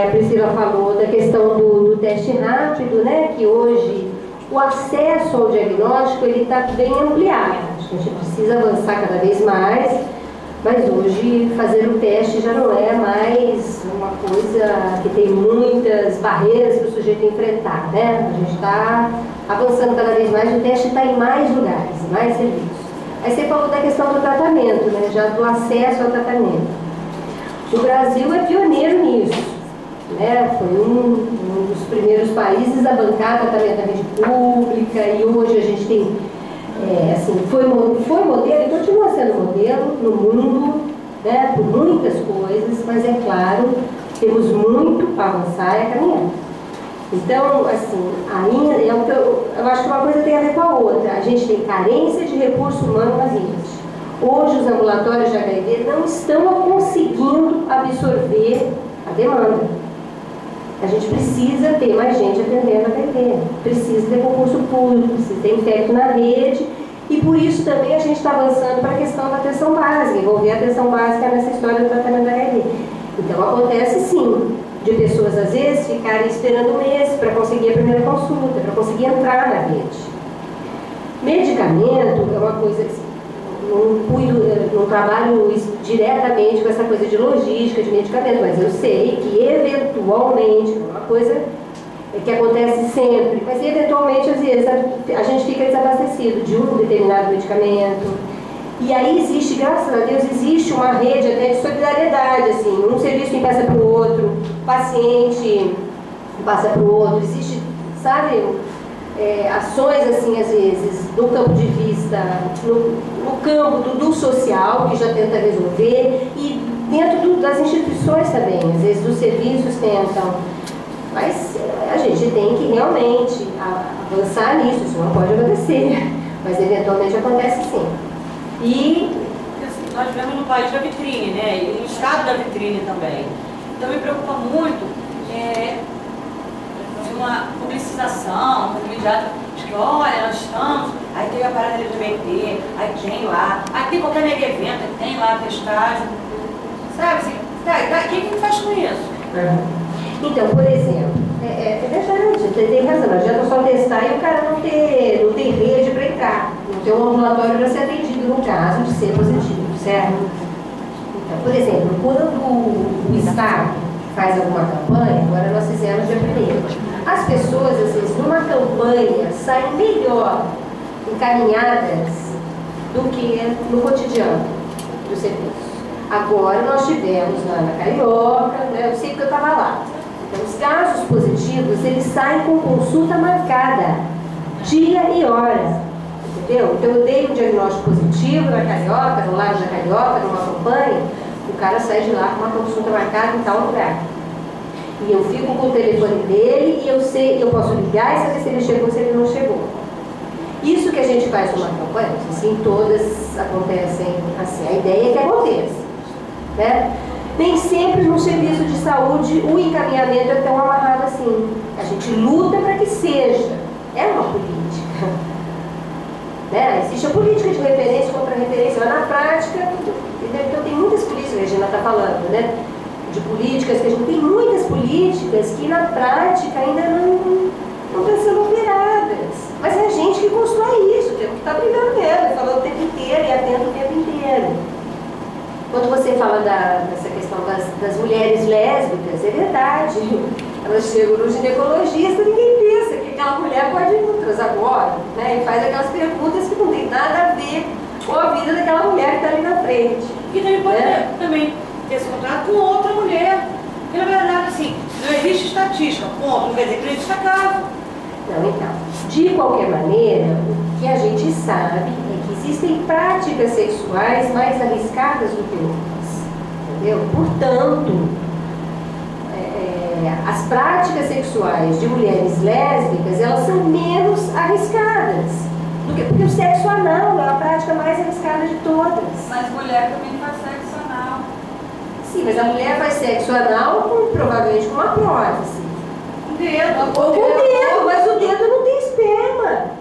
A Priscila falou da questão do teste rápido, né? Que hoje o acesso ao diagnóstico ele está bem ampliado. A gente precisa avançar cada vez mais, mas hoje fazer o teste já não é mais uma coisa que tem muitas barreiras para o sujeito enfrentar, né? A gente está avançando cada vez mais, o teste está em mais lugares, mais serviços. Aí você falou da questão do tratamento, né? Já do acesso ao tratamento. O Brasil é pioneiro nisso, né? Foi um dos primeiros países a bancar tratamento da rede pública, e hoje a gente tem, foi modelo e continua sendo modelo no mundo, né? Por muitas coisas, mas é claro, temos muito a avançar e a caminhar. Então, assim, ainda, eu acho que uma coisa tem a ver com a outra. A gente tem carência de recurso humano nas ilhas. Hoje os ambulatórios de HIV não estão conseguindo absorver a demanda. A gente precisa ter mais gente atendendo a HIV, precisa ter concurso público, precisa ter inquérito na rede, e por isso também a gente está avançando para a questão da atenção básica, envolver a atenção básica nessa história do tratamento da HIV. Então acontece sim, de pessoas às vezes ficarem esperando um mês para conseguir a primeira consulta, para conseguir entrar na rede. Medicamento é uma coisa que não trabalho diretamente com essa coisa de logística de medicamento, mas eu sei que eventualmente, é uma coisa que acontece sempre, mas eventualmente às vezes a gente fica desabastecido de um determinado medicamento. E aí existe, graças a Deus, existe uma rede até de solidariedade, assim, um serviço que passa para o outro, o paciente passa para o outro, existe, sabe, ações assim, às vezes, no campo de vista, no campo do social, que já tenta resolver, e dentro das instituições também, às vezes os serviços tentam. Mas a gente tem que realmente avançar nisso, isso não pode acontecer, mas eventualmente acontece sim. E assim, nós vivemos no país da vitrine, né? E no estado da vitrine também. Então me preocupa muito de uma publicização, imediata, de que olha, nós estamos, aí tem a parada LGBT, aí tem lá, aí tem qualquer mega evento, tem lá a testagem, sabe assim, o que faz com isso? Então, por exemplo, é verdade, você tem razão, não adianta só testar e o cara não ter rede para entrar, não ter um ambulatório para ser atendido no caso de ser positivo, certo? Então, por exemplo, quando o Estado faz alguma campanha, agora nós fizemos dia 1º, as pessoas, às vezes, numa campanha, saem melhor encaminhadas do que no cotidiano do serviço. Agora nós tivemos lá na Carioca, né, eu sei que eu estava lá. Então, os casos positivos, eles saem com consulta marcada, dia e hora, entendeu? Então, eu dei um diagnóstico positivo na Carioca, no Lago da Carioca, numa campanha, o cara sai de lá com uma consulta marcada em tal lugar. E eu fico com o telefone dele e eu sei, eu posso ligar e saber se ele chegou ou se ele não chegou. Isso que a gente faz numa campanha, assim, todas acontecem assim, a ideia é que aconteça, né? Nem sempre no serviço de saúde o encaminhamento é tão amarrado assim. A gente luta para que seja. É uma política. Né? Existe a política de referência contra referência, mas na prática, então tem muitas políticas, a Regina está falando, né? De políticas, que a gente tem muitas políticas que na prática ainda não estão sendo operadas. Mas é a gente que constrói isso, temos que estar brigando mesmo, falando o tempo inteiro e atento o tempo inteiro. Quando você fala dessa questão das mulheres lésbicas, é verdade. Elas chegam no ginecologista, ninguém pensa que aquela mulher pode ir no agora, né? E faz aquelas perguntas que não tem nada a ver com a vida daquela mulher que está ali na frente. E também pode também ter esse contato com outra mulher. Porque, na verdade, assim, não existe estatística, ponto, não quer dizer que não existe caso. Não, então, de qualquer maneira, o que a gente sabe é que existem práticas sexuais mais arriscadas do que outras, entendeu? Portanto, as práticas sexuais de mulheres lésbicas, elas são menos arriscadas, porque o sexo anal é a prática mais arriscada de todas. Mas mulher também faz sexo anal. Sim, mas a mulher faz sexo anal provavelmente com uma prótese. Ou com o dedo, mas o dedo não tem esperma.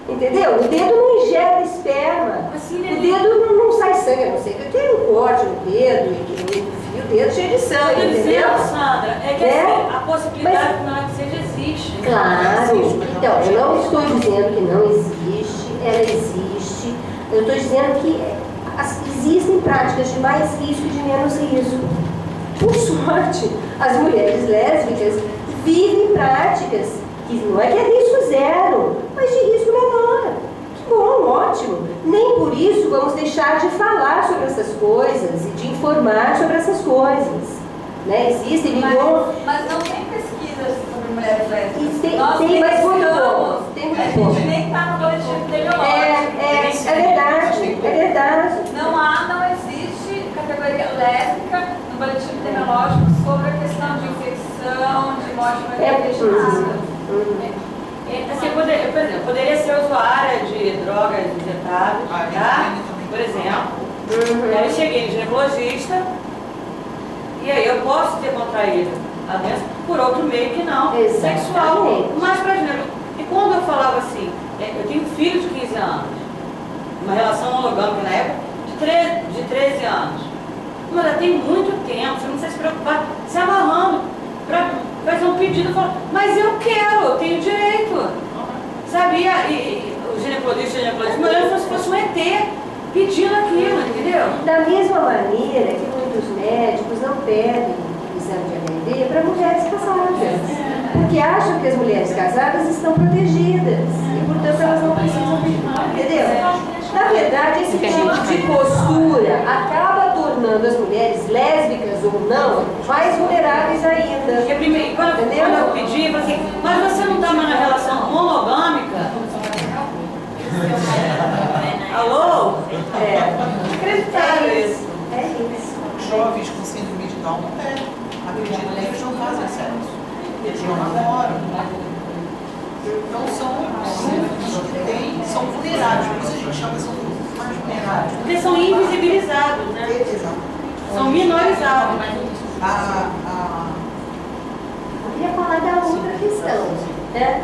Entendeu? O dedo não injeta esperma. Assim, o dedo não sai sangue, a não ser que tenha um corte no dedo e que enfia o dedo cheio de sangue. Entendeu? Sandra, é que assim, a possibilidade que não seja existe. Claro. Então, eu não estou dizendo que não existe, ela existe. Eu estou dizendo que existem práticas de mais risco e de menos risco. Por sorte, as mulheres lésbicas vivem práticas que não é que é risco zero, mas de risco menor. Que bom, ótimo. Nem por isso vamos deixar de falar sobre essas coisas e de informar sobre essas coisas. Né? Existem milhões... Mas não tem pesquisas sobre mulheres lésbicas. Tem, mas muito pouco. Tem muito pouco. A gente nem está no boletim epidemiológico. É verdade, é verdade. Não existe categoria lésbica no boletim epidemiológico sobre a questão de infecção, de morte não identificada. Assim, por exemplo, poderia ser usuária de drogas injetáveis, tá? Por exemplo. Aí eu cheguei no ginecologista e aí eu posso ter contraído a doença por outro meio que não sexual, mas para ginecologista. E quando eu falava assim, eu tenho um filho de 15 anos, uma relação monogâmica na época de 13 anos. Mas já tem muito tempo, você não precisa se preocupar, se amarrando para fazer um pedido, falar, mas eu quero, eu tenho direito. Sabia? E os ginecologista, mas eu fosse um ET pedindo aquilo, entendeu? Da mesma maneira que muitos médicos não pedem o exame de HIV para mulheres casadas, porque acham que as mulheres casadas estão protegidas e, portanto, elas não precisam pedir, entendeu? Na verdade, esse tipo de postura acaba tornando as mulheres lésbicas ou não mais vulneráveis ainda. Porque primeiro, quando eu pedi, eu falei assim, mas você não está mais na relação monogâmica? Alô? Acreditável isso. É isso. Jovens com síndrome de Down não pedem. Acreditam que eles não fazem sexo. Eles não namoram. Então são vulneráveis. Por isso a gente chama são mais vulneráveis. Porque são invisibilizados, né? Exato. São minorizados. Eu ia falar da outra questão, né?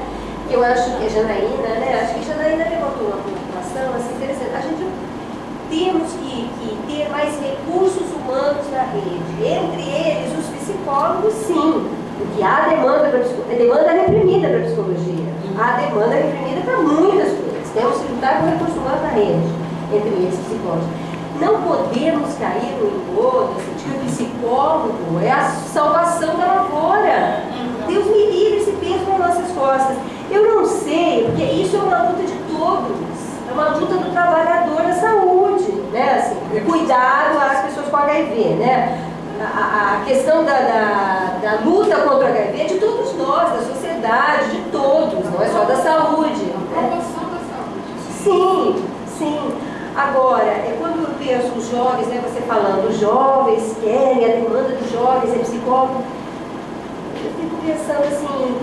Eu acho que a Janaína, né? Acho que a Janaína levantou uma preocupação assim, interessante. A gente temos que ter mais recursos humanos na rede. Entre eles, os psicólogos, sim. Porque há demanda reprimida para a psicologia. Há demanda reprimida para muitas coisas. Temos que lutar com recursos humanos na rede. Entre eles, psicólogos. Não podemos cair no engodo de que o psicólogo é a salvação da lavoura. Deus me livre esse peso nas nossas costas. Eu não sei, porque isso é uma luta de todos. É uma luta do trabalhador da saúde, né? Assim, o cuidado às pessoas com HIV, né? A questão da luta contra o HIV é de todos nós, da sociedade, de todos, não é só da saúde. A promoção da saúde. Sim, sim. Agora, quando eu penso os jovens, né, você falando, os jovens querem, a demanda dos jovens é psicólogo, eu fico pensando assim,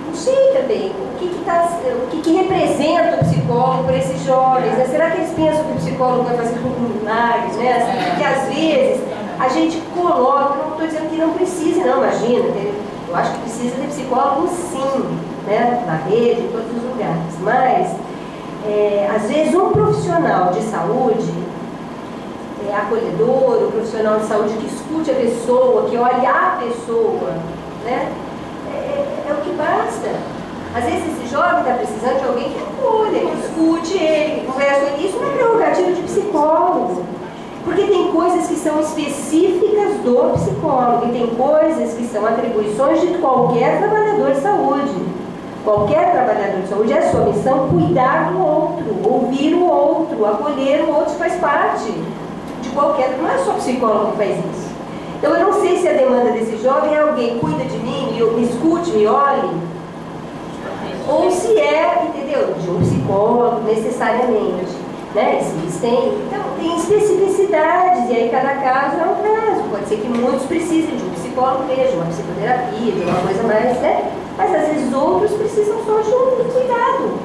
não sei também, o que representa o psicólogo para esses jovens, né? Será que eles pensam que o psicólogo vai fazer tudo com milagres, né? Assim, porque às vezes a gente coloca, não estou dizendo que não precise, não, imagina, eu acho que precisa de psicólogo sim, né? Na rede, em todos os lugares, mas às vezes um profissional de saúde acolhedor, um profissional de saúde que escute a pessoa, que olhe a pessoa, né? É o que basta. Às vezes esse jovem está precisando de alguém que acolha, que escute ele, que converse com ele. Isso não é prerrogativa de psicólogo. Porque tem coisas que são específicas do psicólogo e tem coisas que são atribuições de qualquer trabalhador de saúde. Qualquer trabalhador de saúde é sua missão cuidar do outro, ouvir o outro, acolher o outro, faz parte de qualquer... Não é só psicólogo que faz isso. Então eu não sei se a demanda desse jovem é alguém que cuida de mim, me escute, me olhe, ou se é, entendeu, de um psicólogo necessariamente. Né? Então, tem especificidades, e aí cada caso é um caso. Pode ser que muitos precisem de um psicólogo mesmo, uma psicoterapia, de uma coisa mais, né? Mas às vezes outros precisam só de um cuidado,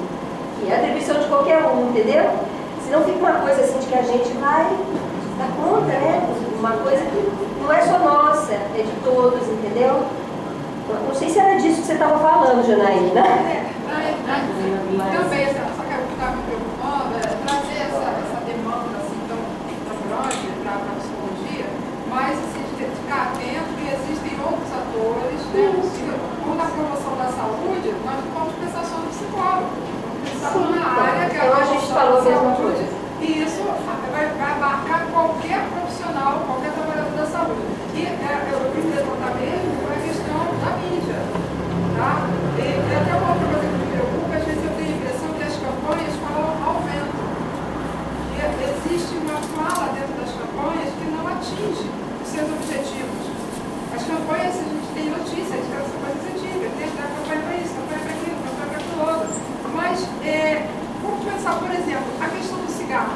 que é a atribuição de qualquer um, entendeu? Senão fica uma coisa assim de que a gente vai dar conta, né? Uma coisa que não é só nossa, é de todos, entendeu? Não sei se era disso que você estava falando, Janaína. Também, só que o que está me preocupando é trazer essa demanda assim, tão grande para a psicologia, mas assim, de ficar atento que existem outros atores, né? Como na promoção da saúde, nós não podemos pensar só no psicólogo, vamos pensar numa área que é a gente falou a mesma coisa. E isso vai abarcar qualquer profissional, qualquer trabalhador da saúde. E eu quis levantar mesmo a questão da mídia. Tá? E até uma outra coisa que me preocupa, às vezes eu tenho a impressão que as campanhas falam ao vento. E existe uma fala dentro das campanhas que não atinge os seus objetivos. As campanhas, a gente tem notícias de que elas são coisas antigas, tem a campanha para isso, campanha para aquilo, campanha para aquilo outro. Mas vamos pensar, por exemplo, a questão do cigarro.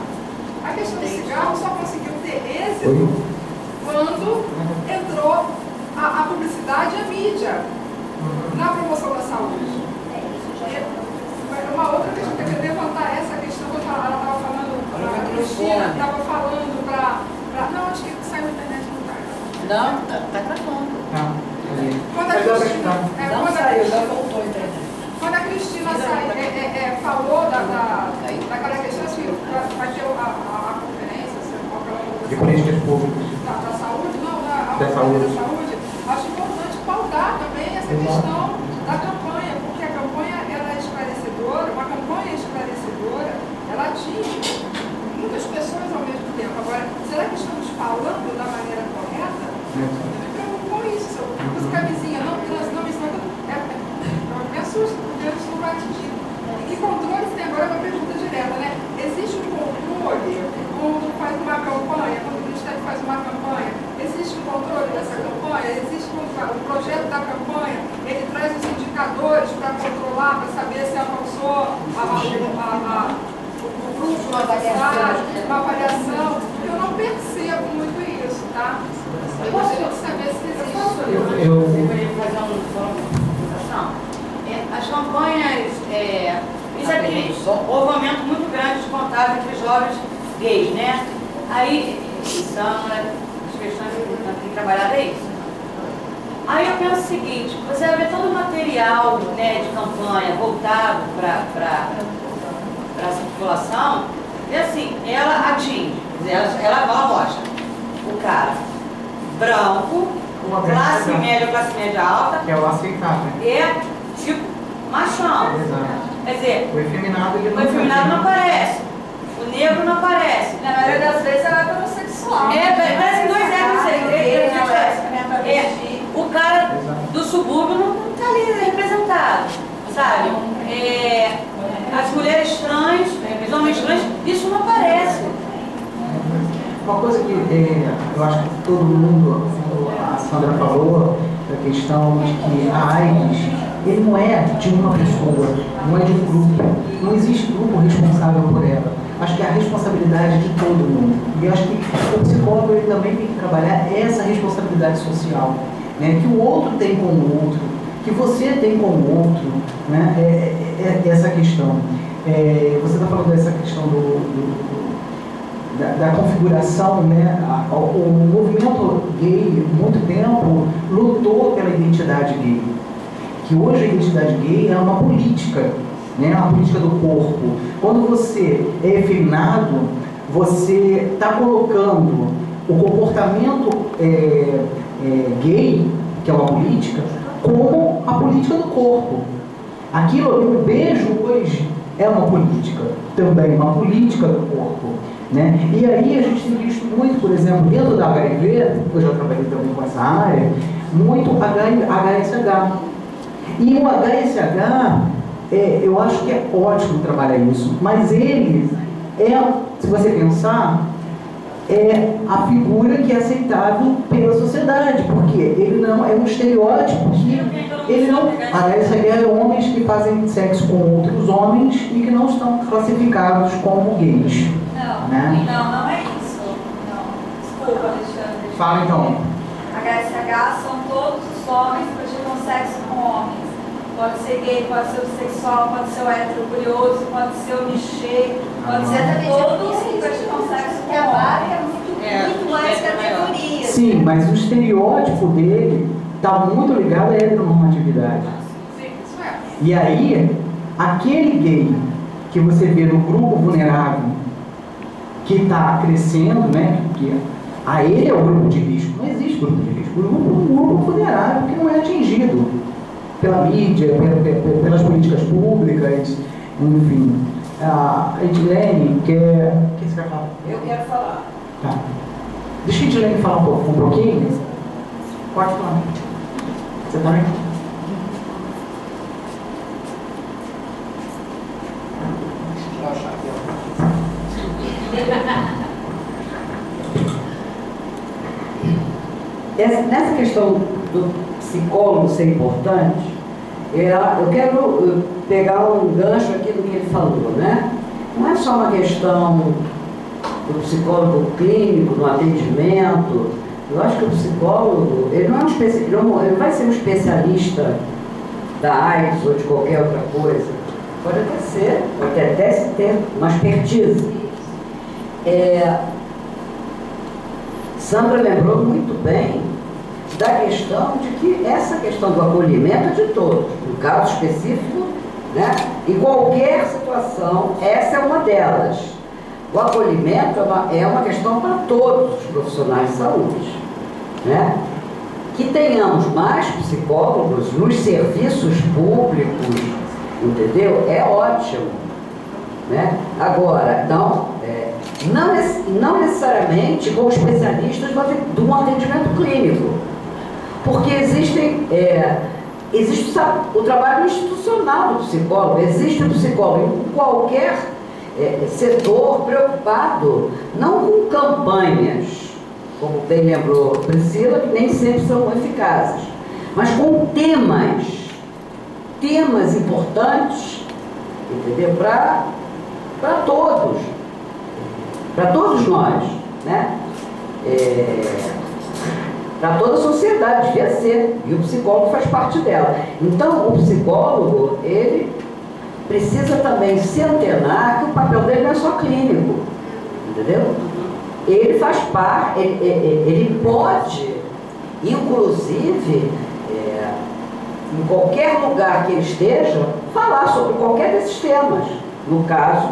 A questão do cigarro só conseguiu ter êxito quando entrou a publicidade e a mídia na promoção da saúde. Uma outra questão que eu queria levantar é essa questão que ela estava falando, a Cristina estava falando para. Não, acho que saiu na internet, não está. Não, está gravando. Quando a Cristina. Não saiu, já voltou a internet. Quando a Cristina falou daquela questão assim, vai ter a conferência, de políticas públicas. Da saúde, não, da saúde. Acho importante pautar também essa questão da campanha, porque a campanha ela é esclarecedora, uma campanha esclarecedora será que estamos falando da maneira correta? Eu me preocupo com isso. Se eu uso camisinha, não me assusta, porque eu não vai atingir. E que controles tem agora? É uma pergunta direta, né? Existe um controle quando faz uma campanha, quando o Ministério faz uma campanha? Existe um controle dessa campanha? Existe o projeto da campanha? Ele traz os indicadores para controlar, para saber se avançou o grupo, uma avaliação. Eu não percebo muito isso, tá? Eu gostaria de saber se existe. Eu deveria fazer uma apresentação. As campanhas, isso aqui, houve um aumento muito grande de contato entre jovens gays, né? Aí, são as questões que tem trabalhado é isso. Aí eu penso o seguinte, você vai ver todo o material, né, de campanha voltado para essa população, e assim, ela atinge, ela mostra o cara branco, classe média alta, que é o aceitável. É tipo machão. Exato. Quer dizer, O efeminado não aparece, o negro não aparece. Na maioria das vezes ela é homossexual. Parece dois o cara do subúrbio não está ali representado, sabe? As mulheres trans, os homens trans, isso não aparece. Uma coisa que eu acho que todo mundo, como a Sandra falou, a questão de que a AIDS, ele não é de uma pessoa, não é de um grupo, não existe grupo responsável por ela. Acho que é a responsabilidade de todo mundo. E acho que o psicólogo ele também tem que trabalhar essa responsabilidade social, né? Que o outro tem com o outro, que você tem com o outro, né? Essa questão. Você está falando dessa questão da configuração, né? O movimento gay, muito tempo, lutou pela identidade gay. Que hoje a identidade gay é uma política, né? Uma política do corpo. Quando você é efeminado, você está colocando o comportamento gay, que é uma política, como a política do corpo. Aquilo, o beijo hoje é uma política, também uma política do corpo, né? E aí a gente tem visto muito, por exemplo, dentro da HIV, eu já trabalhei também com essa área, muito HSH. E o HSH, eu acho que é ótimo trabalhar isso, mas ele se você pensar, é a figura que é aceitável pela sociedade, porque ele não é um estereótipo que ele não... HSH é homens que fazem sexo com outros homens e que não estão classificados como gays. Não, né? não é isso. Não. Desculpa, Alexandre. Fala então. HSH são todos os homens que praticam sexo com homens. Pode ser gay, pode ser bissexual, pode ser o hétero curioso, pode ser o nichê, pode ser todos que praticam sexo com homens. Muito mais categorias. Sim, mas o estereótipo dele está muito ligado à heteronormatividade. Sim, isso é. E aí, aquele gay que você vê no grupo vulnerável, que está crescendo, né? Que a ele é o grupo de risco. Não existe grupo de risco. O grupo vulnerável que não é atingido pela mídia, pelas políticas públicas, enfim. A Edilene quer... O que você quer falar? Eu quero falar. Tá. Deixa a Edilene falar um pouquinho. Pode falar. Você também? Deixa eu achar aqui. Nessa questão do psicólogo ser importante, eu quero pegar um gancho aqui do que ele falou, né? Não é só uma questão do psicólogo clínico, no atendimento. Eu acho que o psicólogo, ele não ele vai ser um especialista da AIDS ou de qualquer outra coisa. Pode até ser, pode até ter uma expertise. Sandra lembrou muito bem da questão de que essa questão do acolhimento é de todos, no caso específico, né? Em qualquer situação, essa é uma delas. O acolhimento é uma questão para todos os profissionais de saúde, né? Que tenhamos mais psicólogos nos serviços públicos, entendeu? É ótimo, né? Agora, não, Não necessariamente com especialistas de um atendimento clínico, porque existe o trabalho institucional do psicólogo, existe o psicólogo em qualquer setor preocupado, não com campanhas, como bem lembrou Priscila, que nem sempre são eficazes, mas com temas importantes, entendeu? Para todos nós, né? Para toda a sociedade, devia ser, e o psicólogo faz parte dela. Então, o psicólogo, ele precisa também se antenar que o papel dele não é só clínico, entendeu? Ele faz parte, ele pode, inclusive, em qualquer lugar que ele esteja, falar sobre qualquer desses temas. No caso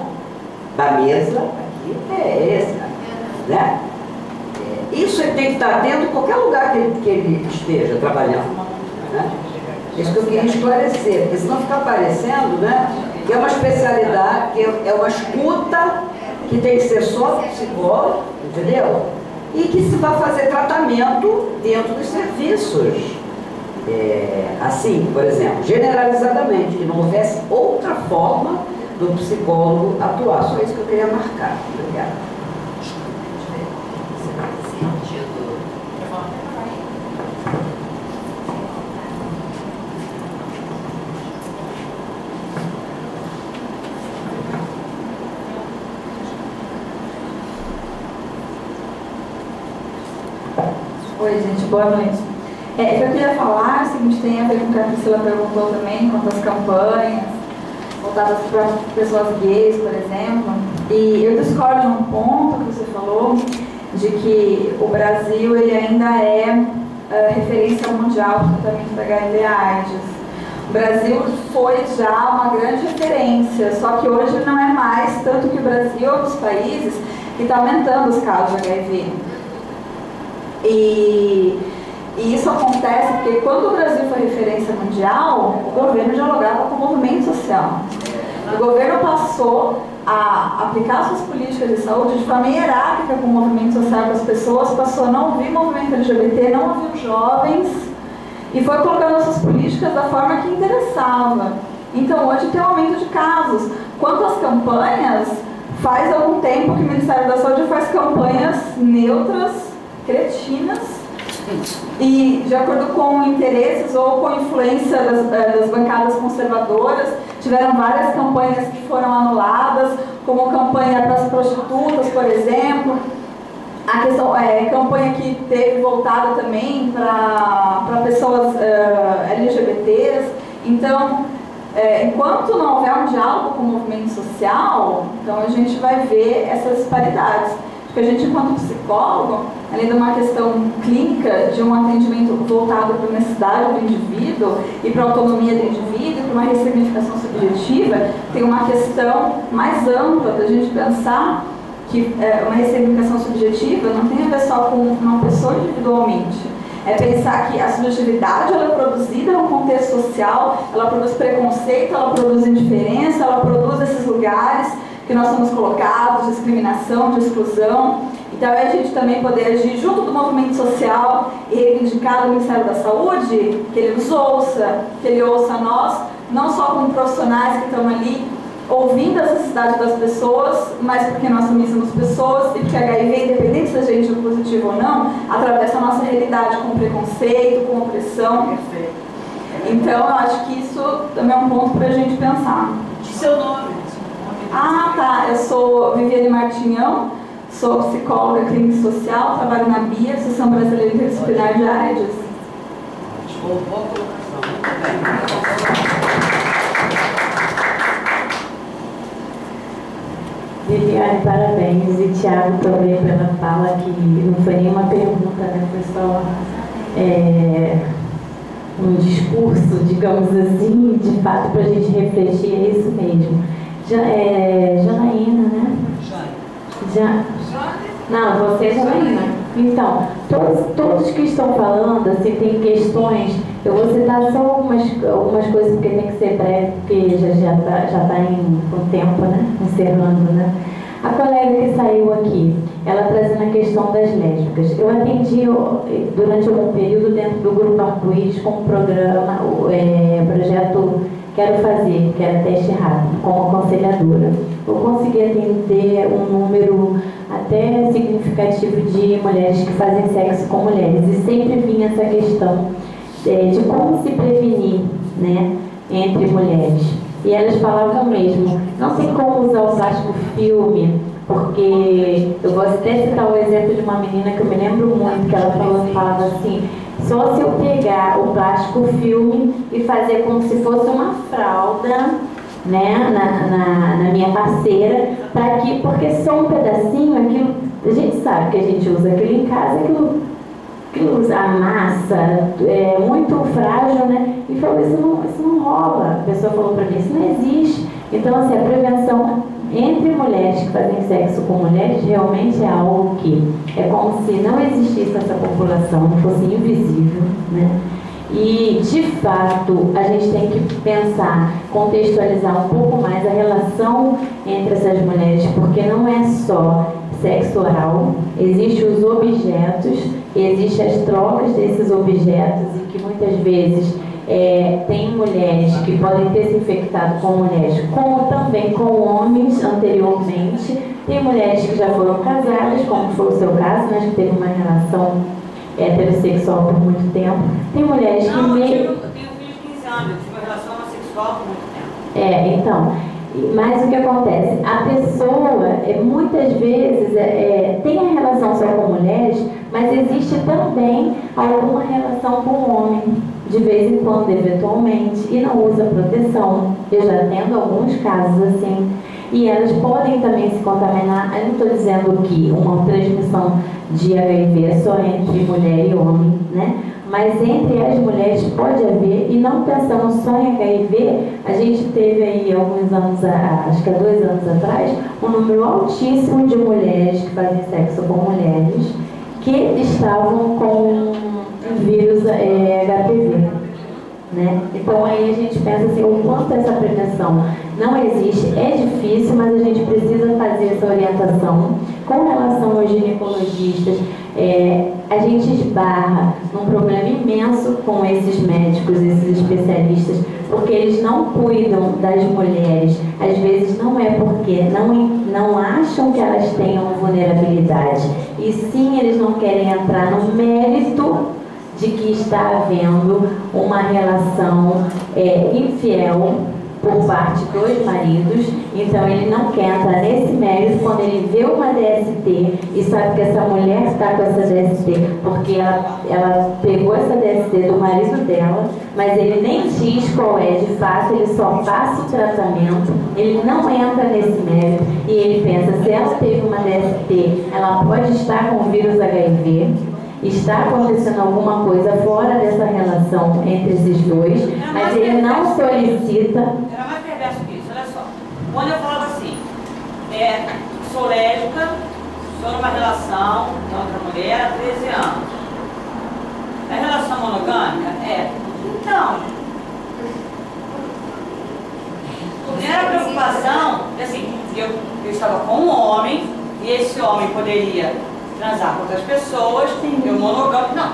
da mesa, aqui é esse, né? Isso ele tem que estar dentro de qualquer lugar que ele esteja trabalhando, né? Isso que eu queria esclarecer, porque senão fica parecendo, né, que é uma especialidade, que é uma escuta que tem que ser só do psicólogo, entendeu? E que se vai fazer tratamento dentro dos serviços. Assim, por exemplo, generalizadamente, que não houvesse outra forma do psicólogo atuar. Só isso que eu queria marcar. Obrigada. Oi, gente, boa noite. O que eu queria falar é o seguinte, tem a ver com o que a Priscila perguntou também, quanto às campanhas voltadas para pessoas gays, por exemplo. E eu discordo de um ponto que você falou, de que o Brasil ele ainda é referência mundial para o tratamento da HIV/AIDS. O Brasil foi já uma grande referência, só que hoje não é mais, tanto que o Brasil é um dos países que está aumentando os casos de HIV. E isso acontece porque quando o Brasil foi referência mundial, o governo dialogava com o movimento social. O governo passou a aplicar suas políticas de saúde de forma hierárquica com o movimento social, com as pessoas, passou a não ouvir o movimento LGBT, não ouvir os jovens, e foi colocando suas políticas da forma que interessava. Então hoje tem um aumento de casos. Quanto às campanhas, faz algum tempo que o Ministério da Saúde faz campanhas neutras, cretinas, e de acordo com interesses ou com influência das bancadas conservadoras, tiveram várias campanhas que foram anuladas, como campanha para as prostitutas, por exemplo, a questão, campanha que teve voltada também para pessoas LGBTs. Então, enquanto não houver um diálogo com o movimento social, então a gente vai ver essas disparidades. Porque a gente, enquanto psicólogo, além de uma questão clínica, de um atendimento voltado para a necessidade do indivíduo e para a autonomia do indivíduo, para uma ressignificação subjetiva, tem uma questão mais ampla da gente pensar que uma ressignificação subjetiva não tem a ver só com uma pessoa individualmente. É pensar que a subjetividade ela é produzida num contexto social, ela produz preconceito, ela produz indiferença, ela produz esses lugares que nós somos colocados, de discriminação, de exclusão. Então é a gente também poder agir junto do movimento social e reivindicar do Ministério da Saúde que ele nos ouça, que ele ouça nós, não só como profissionais que estão ali ouvindo as necessidades das pessoas, mas porque nós também somos pessoas e porque HIV, independente se a gente é positivo ou não, atravessa a nossa realidade com preconceito, com opressão. Então eu acho que isso também é um ponto para a gente pensar. De seu nome? Ah, tá. Eu sou Viviane Martinhão, sou psicóloga clínica social, trabalho na BIA, Associação Brasileira Interdisciplinar de AIDS. Boa colocação. Muito bem. Viviane, parabéns. E Thiago também pela fala, que não foi nenhuma pergunta, né? Foi só um discurso, digamos assim, de fato, para a gente refletir. É isso mesmo. Janaína, né? Não, você é Janaína. Então, todos que estão falando, assim, tem questões. Eu vou citar só algumas coisas, porque tem que ser breve, porque já está com tempo, né? Encerrando, né? A colega que saiu aqui, ela trazendo a questão das lésbicas. Eu atendi durante algum período dentro do Grupo Arco-Íris com um programa, projeto Quero Fazer, que era teste rápido, como aconselhadora. Eu consegui atender um número até significativo de mulheres que fazem sexo com mulheres. E sempre vinha essa questão de como se prevenir, né, entre mulheres. E elas falavam mesmo, não tem como usar o plástico filme, porque eu vou até citar o exemplo de uma menina que eu me lembro muito, que ela falava assim, só se eu pegar o plástico filme e fazer como se fosse uma fralda, né, na minha parceira, porque só um pedacinho, aquilo, a gente sabe que a gente usa aquilo em casa, aquilo a massa é muito frágil, né? E falou, isso não rola. A pessoa falou para mim, isso não existe. Então, assim, a prevenção entre mulheres que fazem sexo com mulheres realmente é algo que é como se não existisse essa população, fosse invisível, né? E, de fato, a gente tem que pensar, contextualizar um pouco mais a relação entre essas mulheres, porque não é só sexo oral, existem os objetos, existem as trocas desses objetos e que muitas vezes tem mulheres que podem ter se infectado com mulheres, como também com homens anteriormente. Tem mulheres que já foram casadas, como foi o seu caso, né, que teve uma relação heterossexual por muito tempo. Tem mulheres que... Não, eu tenho um filho de 15 anos, eu tive uma relação homossexual por muito tempo. Então... Mas o que acontece? A pessoa, muitas vezes, tem a relação só com mulheres, mas existe também alguma relação com o homem, de vez em quando, eventualmente, e não usa proteção. Eu já atendo alguns casos assim. E elas podem também se contaminar. Eu não estou dizendo que uma transmissão de HIV é só entre mulher e homem, né? Mas entre as mulheres pode haver, e não pensando só em HIV, a gente teve aí alguns anos, acho que há 2 anos atrás, um número altíssimo de mulheres que fazem sexo com mulheres que estavam com vírus HPV. Né? Então aí a gente pensa assim, o quanto essa prevenção não existe, é difícil, mas a gente precisa fazer essa orientação. Com relação aos ginecologistas, a gente esbarra num problema imenso com esses médicos, esses especialistas, porque eles não cuidam das mulheres. Às vezes não é porque não acham que elas tenham vulnerabilidade, e sim eles não querem entrar no mérito de que está havendo uma relação infiel por parte dos maridos. Então ele não quer entrar nesse mérito quando ele vê uma DST e sabe que essa mulher está com essa DST porque ela pegou essa DST do marido dela, mas ele nem diz qual é de fato, ele só passa o tratamento, ele não entra nesse mérito e ele pensa, se ela teve uma DST, ela pode estar com o vírus HIV. Está acontecendo alguma coisa fora dessa relação entre esses dois, mas ele não solicita. Era mais perverso que isso, olha só. Quando eu falava assim, sou lésbica, estou numa relação com outra mulher há 13 anos. A relação monogâmica então, era preocupação, assim, eu estava com um homem e esse homem poderia transar com outras pessoas, eu monogâmico. Não,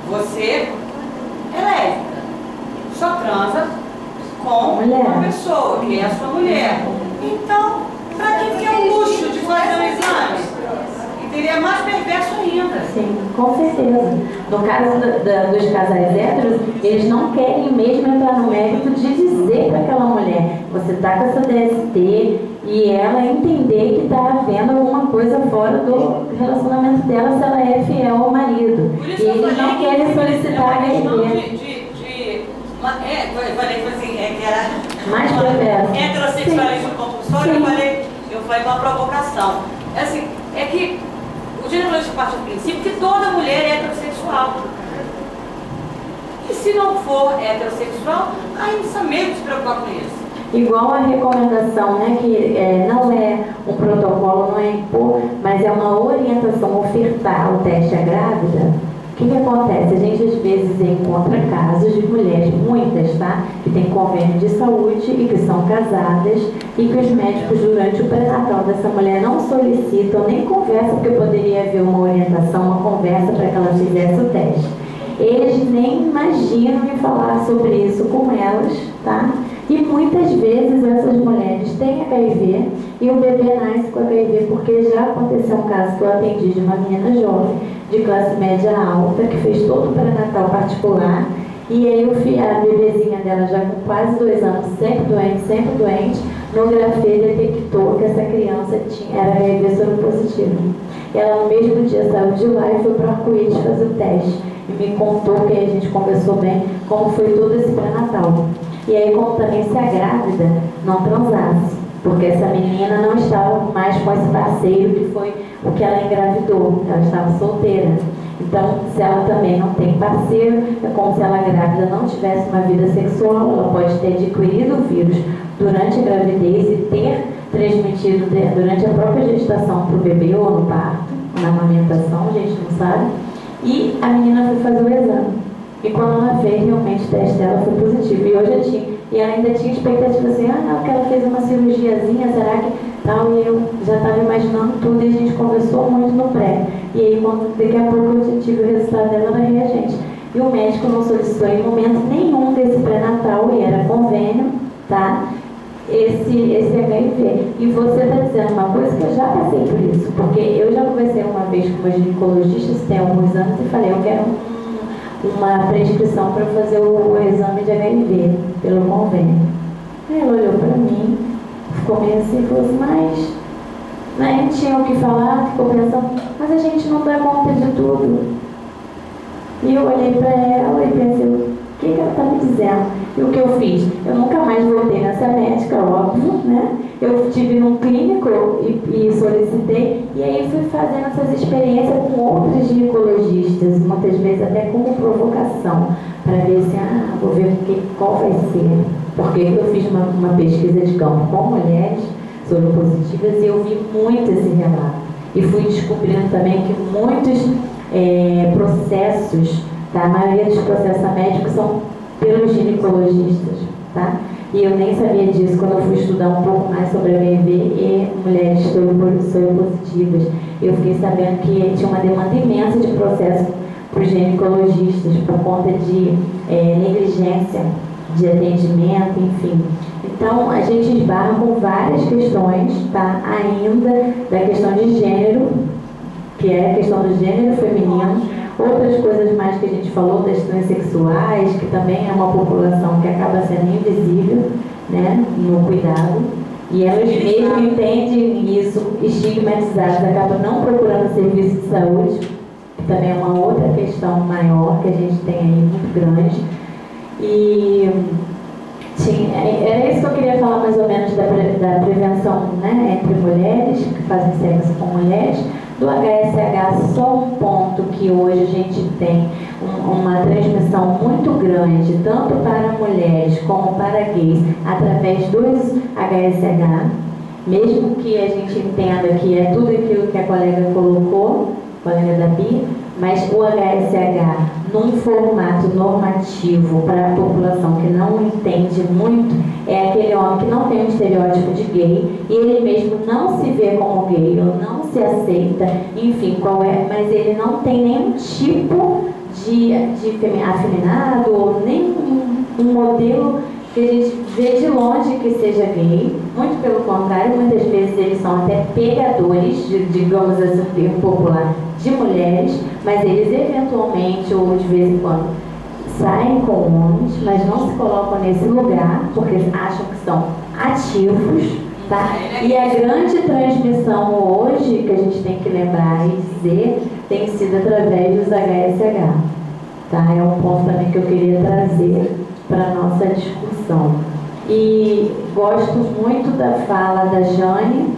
você é lésbica, só transa com uma pessoa, que é a sua mulher. Então, para que é o luxo de fazer um exame? Entendeu? É mais perverso ainda. Sim, com certeza. No caso dos casais héteros, eles não querem mesmo entrar no mérito de dizer para aquela mulher, você está com essa DST, e ela entender que está havendo alguma coisa fora do relacionamento dela se ela é fiel ao marido. E eles não querem solicitar a HIV. Eu falei assim, que era mais perverso. Heterossexualismo compulsório, eu falei uma provocação. Assim, é que o ginecologista parte do princípio que toda mulher é heterossexual. E se não for heterossexual, aí não precisa mesmo se preocupar com isso. Igual a recomendação, né, que não é um protocolo, não é impor, mas é uma orientação, ofertar o teste à grávida. O que acontece? A gente às vezes encontra casos de mulheres, muitas, tá, que que têm convênio de saúde e que são casadas e que os médicos durante o pré-natal dessa mulher não solicitam nem conversa, porque poderia haver uma orientação, uma conversa para que ela fizesse o teste. Eles nem imaginam em falar sobre isso com elas, tá? E muitas vezes essas mulheres têm HIV e o bebê nasce com HIV, porque já aconteceu um caso que eu atendi de uma menina jovem, de classe média alta, que fez todo o pré-natal particular, e aí a bebezinha dela já com quase 2 anos, sempre doente, no grafê detectou que essa criança era HIV soropositivo. Ela no mesmo dia saiu de lá e foi para o Arco-Íris fazer o teste. E me contou, que a gente conversou bem, como foi todo esse pré-natal. E aí como também se a grávida não transasse, porque essa menina não estava mais com esse parceiro que foi o que ela engravidou, ela estava solteira. Então, se ela também não tem parceiro, é como se ela grávida não tivesse uma vida sexual, ela pode ter adquirido o vírus durante a gravidez e ter transmitido durante a própria gestação para o bebê ou no parto, na amamentação, a gente não sabe. E a menina foi fazer o exame. E quando ela fez, realmente o teste dela foi positivo. E eu já tinha, e ela ainda tinha expectativa assim, não, que ela fez uma cirurgiazinha, será que tal? E eu já estava imaginando tudo e a gente conversou muito no pré. E aí, daqui a pouco eu já tive o resultado dela na reagente. E o médico não solicitou em momento nenhum desse pré-natal, e era convênio, tá? Esse HIV. E você está dizendo uma coisa que eu já passei por isso, porque eu já conversei uma vez com uma ginecologista, tem alguns anos, e falei, eu quero uma prescrição para fazer o exame de HIV pelo convênio. Aí ela olhou para mim, ficou meio assim, falou assim, mas né, tinha o que falar, ficou pensando, mas a gente não dá conta de tudo. E eu olhei para ela e pensei, o que ela está me dizendo? E o que eu fiz? Eu nunca mais voltei nessa médica, óbvio, né? Eu estive num clínico e solicitei, e aí fui fazendo essas experiências com outros ginecologistas, muitas vezes até como provocação, para ver se, vou ver qual vai ser. Porque eu fiz uma pesquisa de campo com mulheres soropositivas e eu vi muito esse relato. E fui descobrindo também que muitos processos, tá? A maioria dos processos médicos são pelos ginecologistas, tá? E eu nem sabia disso quando eu fui estudar um pouco mais sobre HIV e mulheres soropositivas. Eu fiquei sabendo que tinha uma demanda imensa de processo para os ginecologistas por conta de negligência de atendimento, enfim. Então, a gente esbarra com várias questões, tá? Ainda da questão de gênero, que é a questão do gênero feminino, outras coisas mais que a gente falou, das transexuais, que também é uma população que acaba sendo invisível, né, no cuidado, e elas mesmo entendem isso, estigmatizadas, acabam não procurando serviço de saúde, que também é uma outra questão maior que a gente tem aí, muito grande. E era isso que eu queria falar mais ou menos da prevenção, né, entre mulheres que fazem sexo com mulheres. Do HSH, só um ponto que hoje a gente tem uma transmissão muito grande, tanto para mulheres como para gays, através dos HSH, mesmo que a gente entenda que é tudo aquilo que a colega colocou, a colega da Bia, mas o HSH, num formato normativo para a população que não entende muito, é aquele homem que não tem um estereótipo de gay, e ele mesmo não se vê como gay, ou não se aceita, enfim, mas ele não tem nenhum tipo de afeminado, ou nem um modelo que a gente vê de longe que seja gay, muito pelo contrário, muitas vezes eles são até pegadores, digamos assim, um termo popular, de mulheres, mas eles eventualmente ou de vez em quando saem com homens, mas não se colocam nesse lugar porque acham que são ativos, tá? E a grande transmissão hoje, que a gente tem que lembrar e dizer, tem sido através dos HSH, tá? É um ponto também que eu queria trazer para a nossa discussão. E gosto muito da fala da Jane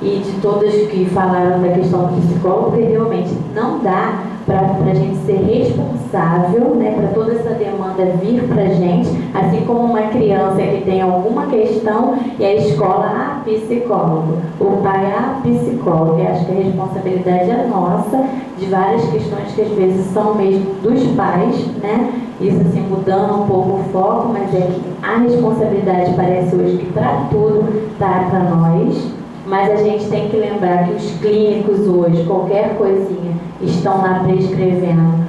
e de todas que falaram da questão do psicólogo, porque realmente não dá para a gente ser responsável responsável, né, para toda essa demanda vir para a gente, assim como uma criança que tem alguma questão e a escola, psicólogo, o pai, psicólogo. Eu acho que a responsabilidade é nossa, de várias questões que às vezes são mesmo dos pais, né? Isso assim, mudando um pouco o foco, mas é que a responsabilidade parece hoje que para tudo está para nós. Mas a gente tem que lembrar que os clínicos hoje, qualquer coisinha, estão lá prescrevendo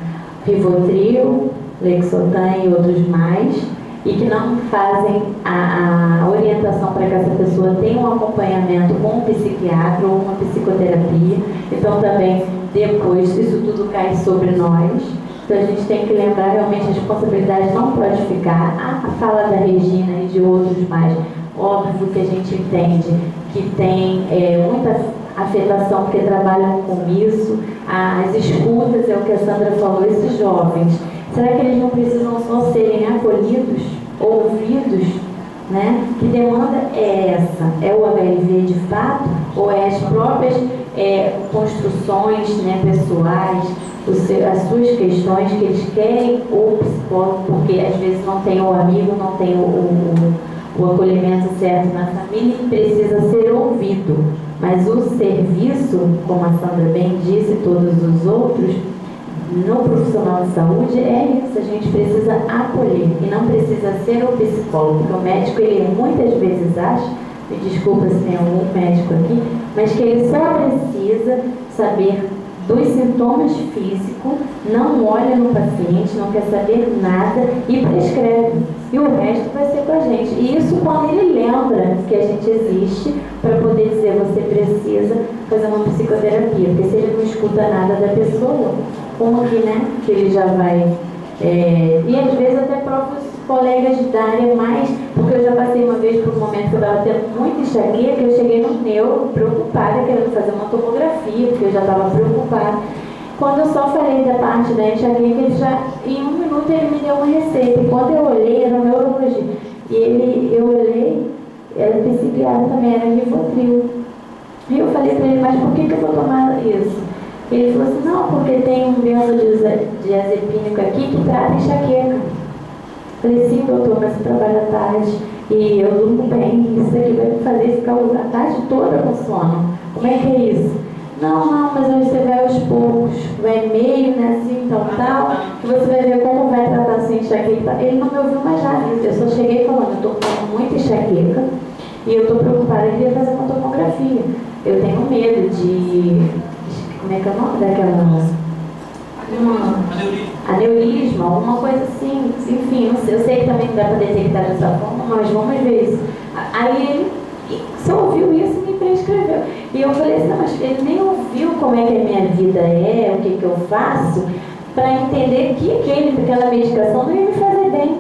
Rivotril, Lexotan e outros mais, e que não fazem a orientação para que essa pessoa tenha um acompanhamento com um psiquiatra ou uma psicoterapia. Então também, depois, isso tudo cai sobre nós. Então a gente tem que lembrar, realmente, a responsabilidade não pode ficar. A fala da Regina e de outros mais, óbvio que a gente entende que tem muita afetação, porque trabalham com isso, as escutas, é o que a Sandra falou, esses jovens, será que eles não precisam só serem acolhidos, ouvidos, né? Que demanda é essa? É o HIV de fato, ou é as próprias construções, né, pessoais, as suas questões que eles querem o psicólogo, porque às vezes não tem o amigo, não tem o acolhimento certo na família e precisa ser ouvido. Mas o serviço, como a Sandra bem disse, e todos os outros, no profissional de saúde é isso, a gente precisa acolher e não precisa ser o psicólogo, porque o médico, ele muitas vezes acha, me desculpa se tem algum médico aqui, mas que ele só precisa saber dos sintomas físicos, não olha no paciente, não quer saber nada e prescreve. E o resto vai ser com a gente. E isso quando ele lembra que a gente existe para poder dizer, você precisa fazer uma psicoterapia, porque se ele não escuta nada da pessoa, como que, né, que ele já vai... e às vezes até próprios colegas da área mais, porque eu já passei uma vez por um momento que eu estava tendo muita enxaqueca, eu cheguei no neuro preocupada, querendo fazer uma tomografia, porque eu já estava preocupada. Quando eu só falei da parte da enxaqueca, ele já, em 1 minuto ele me deu uma receita, e quando eu olhei, era um neurologista, e eu olhei, era psiquiatra também, era Rivotril. E eu falei para ele, mas por que eu vou tomar isso? Ele falou assim, não, porque tem um benzodiazepínico aqui que trata enxaqueca. Falei, sim, doutor, mas eu trabalho à tarde e eu durmo bem, isso aqui vai me fazer ficar a tarde toda com sono. Como é que é isso? Não, mas hoje você vai aos poucos, vai meio, né, assim, tal, que você vai ver como vai tratar sua enxaqueca. Ele não me ouviu mais nada, eu só cheguei falando, eu estou com muita enxaqueca e eu estou preocupada, eu queria fazer uma tomografia. Eu tenho medo de, como é que é o nome daquela... Aneurisma, alguma coisa assim, enfim, não sei, eu sei que também não dá para detectar dessa forma, mas vamos ver isso. Aí ele só ouviu isso e me prescreveu. E eu falei assim, não, mas ele nem ouviu como é que a minha vida é, o que eu faço, para entender que aquela medicação não ia me fazer bem.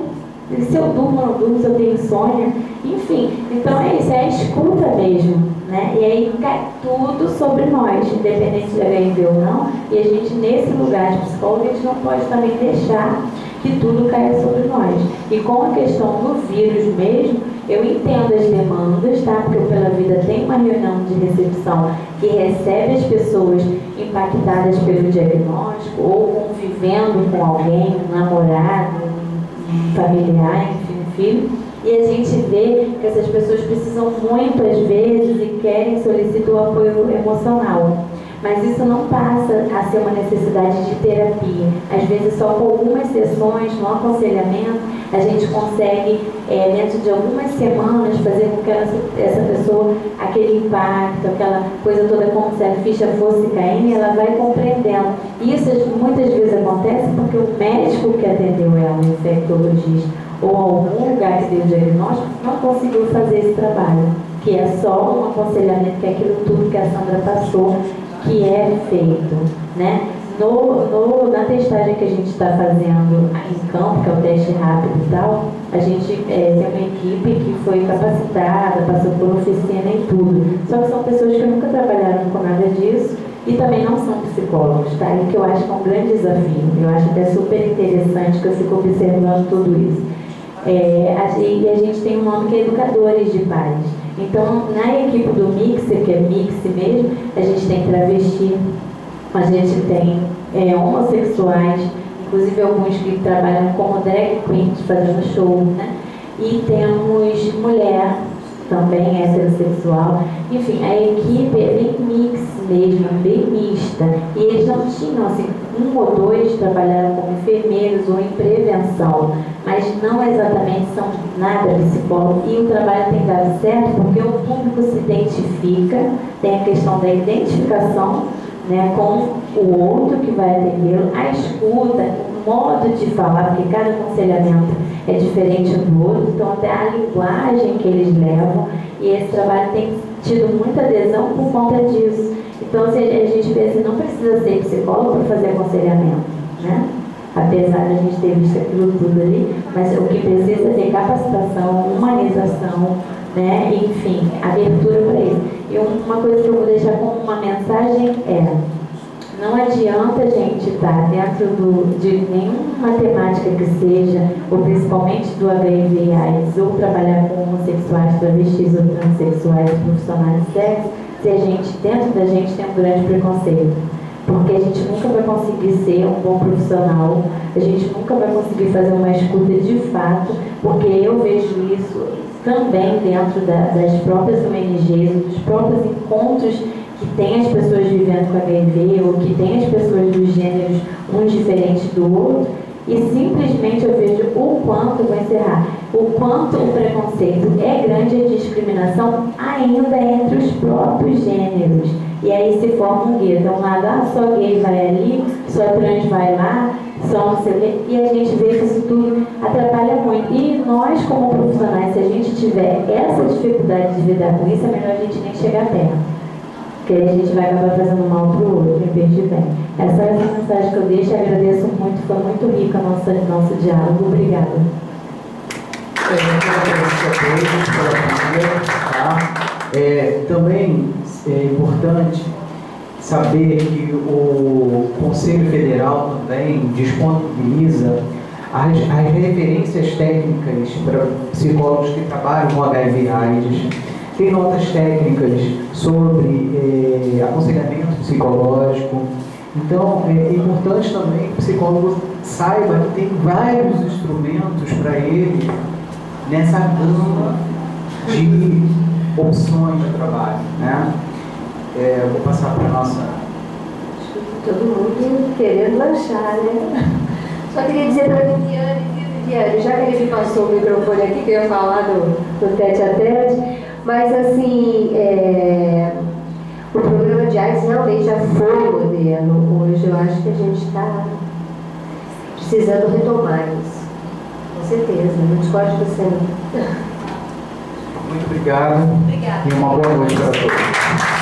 Se eu durmo ou não durmo, se eu tenho insônia, enfim. Então é isso, é a escuta mesmo, né? E aí cai tudo sobre nós, independente de HIV ou não. E a gente, nesse lugar de psicólogo, a gente não pode também deixar que tudo caia sobre nós. E com a questão do vírus mesmo, eu entendo as demandas, tá? Porque eu Pela Vida tem uma reunião de recepção que recebe as pessoas impactadas pelo diagnóstico ou convivendo com alguém, um namorado, familiar, enfim, filho, e a gente vê que essas pessoas precisam muito às vezes e querem, solicitar o apoio emocional, mas isso não passa a ser uma necessidade de terapia. Às vezes só com algumas sessões, no aconselhamento, a gente consegue, dentro de algumas semanas, fazer com que essa pessoa, aquele impacto, aquela coisa toda, como se a ficha fosse caindo, ela vai compreendendo. E isso muitas vezes acontece porque o médico que atendeu ela, o infectologista, ou algum lugar que deu o diagnóstico, não conseguiu fazer esse trabalho, que é só um aconselhamento, que é aquilo tudo que a Sandra passou, que é feito, né? Na testagem que a gente está fazendo em campo, que é o teste rápido e tal, a gente tem uma equipe que foi capacitada, passou por oficina e tudo. Só que são pessoas que nunca trabalharam com nada disso e também não são psicólogos, tá? E que eu acho que é um grande desafio. Eu acho até super interessante que eu fico observando tudo isso. E a gente tem um nome que é Educadores de Pares. Então, na equipe do Mix, que é Mix mesmo, a gente tem travesti, a gente tem homossexuais, inclusive alguns que trabalham como drag queens, fazendo show, né? E temos mulher, também heterossexual. Enfim, a equipe é bem mix mesmo, bem mista. E eles não tinham, assim, 1 ou 2 trabalharam como enfermeiros ou em prevenção, mas não exatamente são nada psicólogos. E o trabalho tem dado certo porque o público se identifica, tem a questão da identificação, né, com o outro que vai atendê-lo, a escuta, o modo de falar, porque cada aconselhamento é diferente do outro, então até a linguagem que eles levam, e esse trabalho tem tido muita adesão por conta disso. Então, se a gente vê assim, não precisa ser psicólogo para fazer aconselhamento, né? Apesar de a gente ter visto aquilo tudo ali, mas o que precisa é ter capacitação, humanização, né? Enfim, abertura para isso. E uma coisa que eu vou deixar como uma mensagem é: não adianta a gente estar dentro de nenhuma temática que seja, ou principalmente do HIV e AIDS, ou trabalhar com homossexuais, travestis ou transexuais, profissionais de sexo, se a gente, dentro da gente, tem um grande preconceito. Porque a gente nunca vai conseguir ser um bom profissional, a gente nunca vai conseguir fazer uma escuta de fato, porque eu vejo isso também dentro das próprias ONGs, dos próprios encontros que tem as pessoas vivendo com HIV, ou que tem as pessoas dos gêneros um diferente do outro, e simplesmente eu vejo o quanto, vou encerrar, o quanto o preconceito é grande, a discriminação ainda entre os próprios gêneros. E aí se forma um gueto, um lado, só gay vai ali, só trans vai lá, só não sei o quê, e a gente vê que isso tudo atrapalha muito. E nós, como profissionais, se a gente tiver essa dificuldade de lidar com isso, é melhor a gente nem chegar perto, porque a gente vai acabar fazendo mal para o outro, em vez de bem. Essa é a mensagem que eu deixo, agradeço muito, foi muito rico nosso diálogo. Obrigada. Também é importante saber que o Conselho Federal também disponibiliza as referências técnicas para psicólogos que trabalham com HIV/AIDS. Tem notas técnicas sobre aconselhamento psicológico. Então, é importante também que o psicólogo saiba que tem vários instrumentos para ele nessa gama de opções de trabalho, né? Vou passar para a nossa... Todo mundo querendo lanchar, né? Só queria dizer para a Viviane, já que ele me passou o microfone aqui, que eu ia falar do tete-a-tete, mas assim, o programa de AIDS realmente já foi moderno. Hoje eu acho que a gente está precisando retomar isso. Com certeza, não discordo de você. Muito obrigado. Obrigada. E uma boa noite para todos.